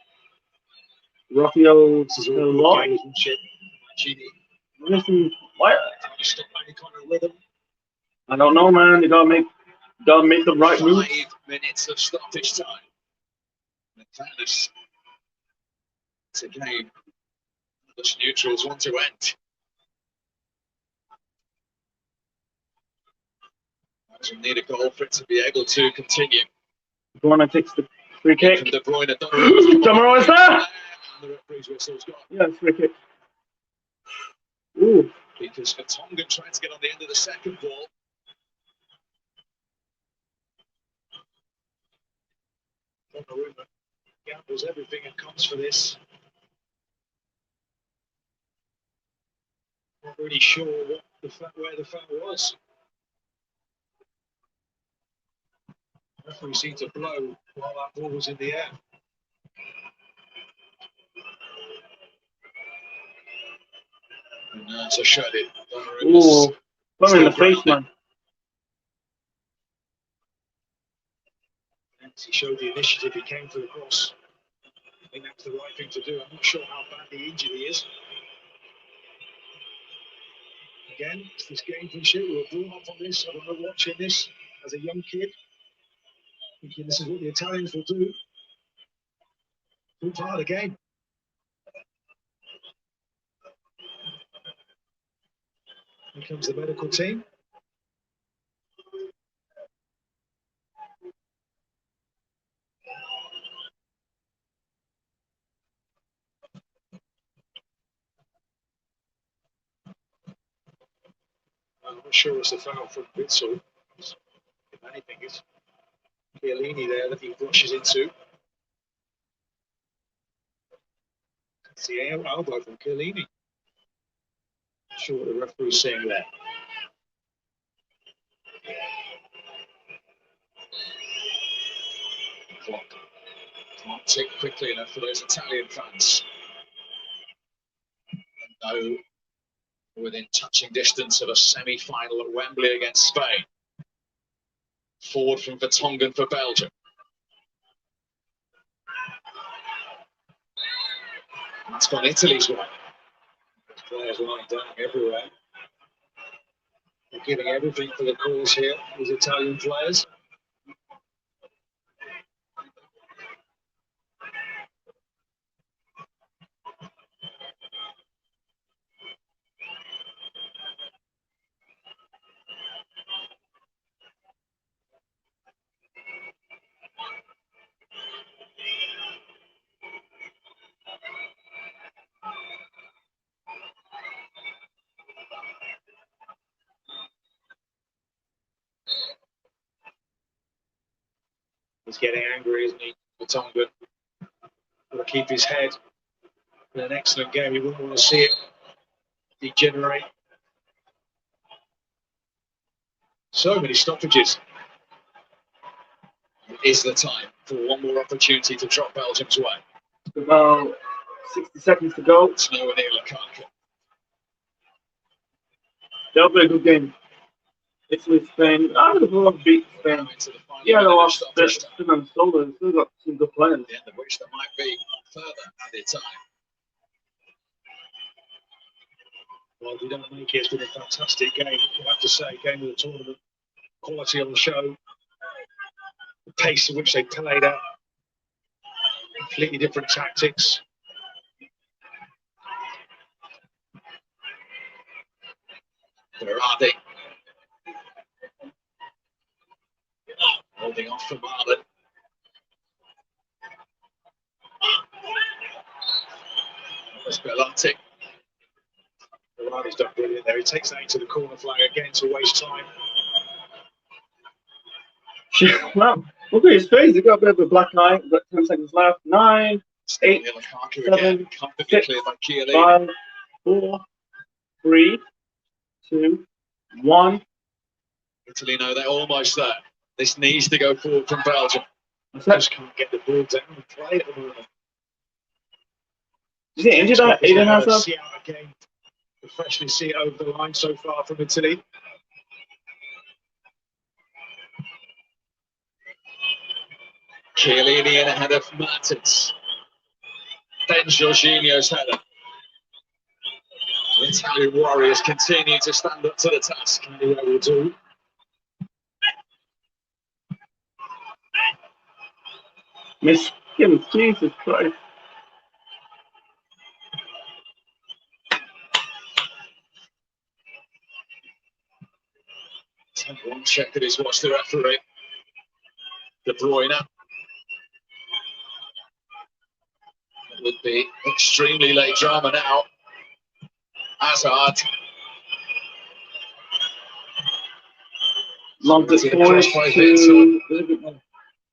Rafael This is all good Tulalia. gamesmanship. Gini Listen, what? trying to stop any kind of rhythm. I don't know, man. You gotta make the right move. 5 minutes of stoppage time. In fairness, it's a game which neutrals want to end. Belgium need a goal for it to be able to continue. De Bruyne takes the free kick. From De Bruyne, Donnarumma's there. And the referee's whistle's gone. Yeah, it's free kick. Ooh. Because Vertonghen trying to get on the end of the second ball. Donnarumma gambles everything and comes for this. Not really sure where the foul was. The referee seemed to blow while that ball was in the air. And it's a shot in. Ooh. Put him in the face, man. He showed the initiative, he came for the cross. I think that's the right thing to do. I'm not sure how badly injured he is. Again, it's this gamesmanship. We were brought up on this. I remember watching this as a young kid, thinking this is what the Italians will do. All part of the game. Here comes the medical team. I'm not sure it's a foul from Witzel. If anything, it's Chiellini there that he rushes into. It's the elbow from Chiellini. Not sure what the referee's saying there. Clock can't tick quickly enough for those Italian fans. No within touching distance of a semi-final at Wembley against Spain. Forward from Vertonghen for Belgium. That's gone Italy's way. Players lying down everywhere. They're giving everything for the cause here, these Italian players. He's getting angry, isn't he, Vertonghen? Got to keep his head. In an excellent game, you wouldn't want to see it degenerate. So many stoppages. Is the time for one more opportunity to drop Belgium's way? About 60 seconds to go. It's nowhere near Lukaku. That'll be a good game. Italy, Spain. I would have beat Spain. Yeah, they lost. They're still on solo. They've still got some good players. The end of which there might be further added time. Well, if we don't make it, it's been a fantastic game. You have to say, game of the tournament. Quality on the show. The pace at which they played at. Completely different tactics. Berardi. Holding off for Marlon. That's Bellotti. Berardi's done brilliant there. He takes that into the corner flag again to waste time. Well, look at his face. He's got a bit of a black eye. We've got 10 seconds left. 9, 8, 7, 6, 5, 4, 3, 2, 1. Italy know they're almost there. This needs to go forward from Belgium. They just can't get the ball down and play at the moment. Is he injured? Aiden Hazard? See out a game. Freshly see it over the line so far from Italy. Chiellini in ahead of Mertens. Then Jorginho's header. The Italian Warriors continue to stand up to the task. Anyway, will do. Miss him, Jesus Christ. One check at his watch, the referee. De Bruyne. It would be extremely late drama now. Hazard. Long distance to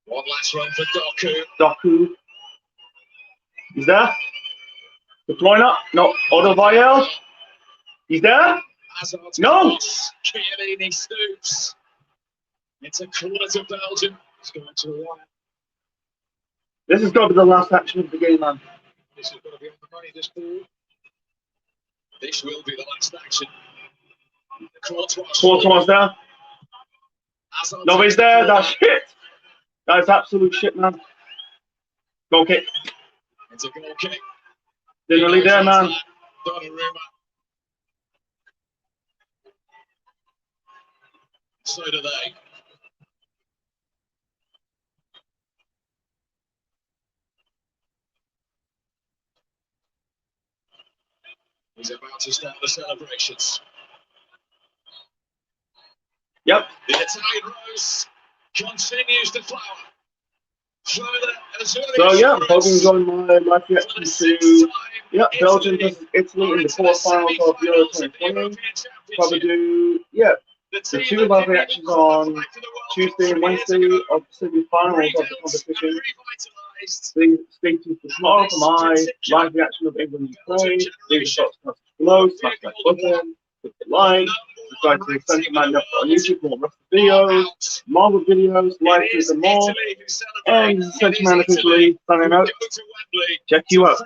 one last run for Doku. Doku. He's there. De Bruyne. No. Odoviel. He's there. Hazard's no. Cross. Chiellini stoops. It's a corner to Belgium. It's going to the wire. This has got to be the last action of the game, man. This has got to be on the money, this ball. This will be the last action. Courtois there. Nobody's there. That's shit. That's absolute shit, man. Goal kick. It's a goal kick. Didn't really there, man. Donnarumma. So do they. He's about to start the celebrations. Yep. The Italian rose continues to flower. Further as well. So yeah, hope you enjoyed my live reaction to Belgium versus Italy in the quarterfinals of Euro 2020. Probably do the two live reactions on Tuesday and Wednesday of the semi-finals of the competition. Stay tuned for tomorrow for my live reaction of England and Ukraine. Leave your thoughts below, smash that button, click the like, subscribe to the Centre Man on YouTube for more videos, Marvel videos, live tweets and more. And this is Centre Man officially signing out. Check you out.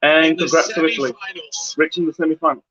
And congrats to Italy, reaching the semi-finals.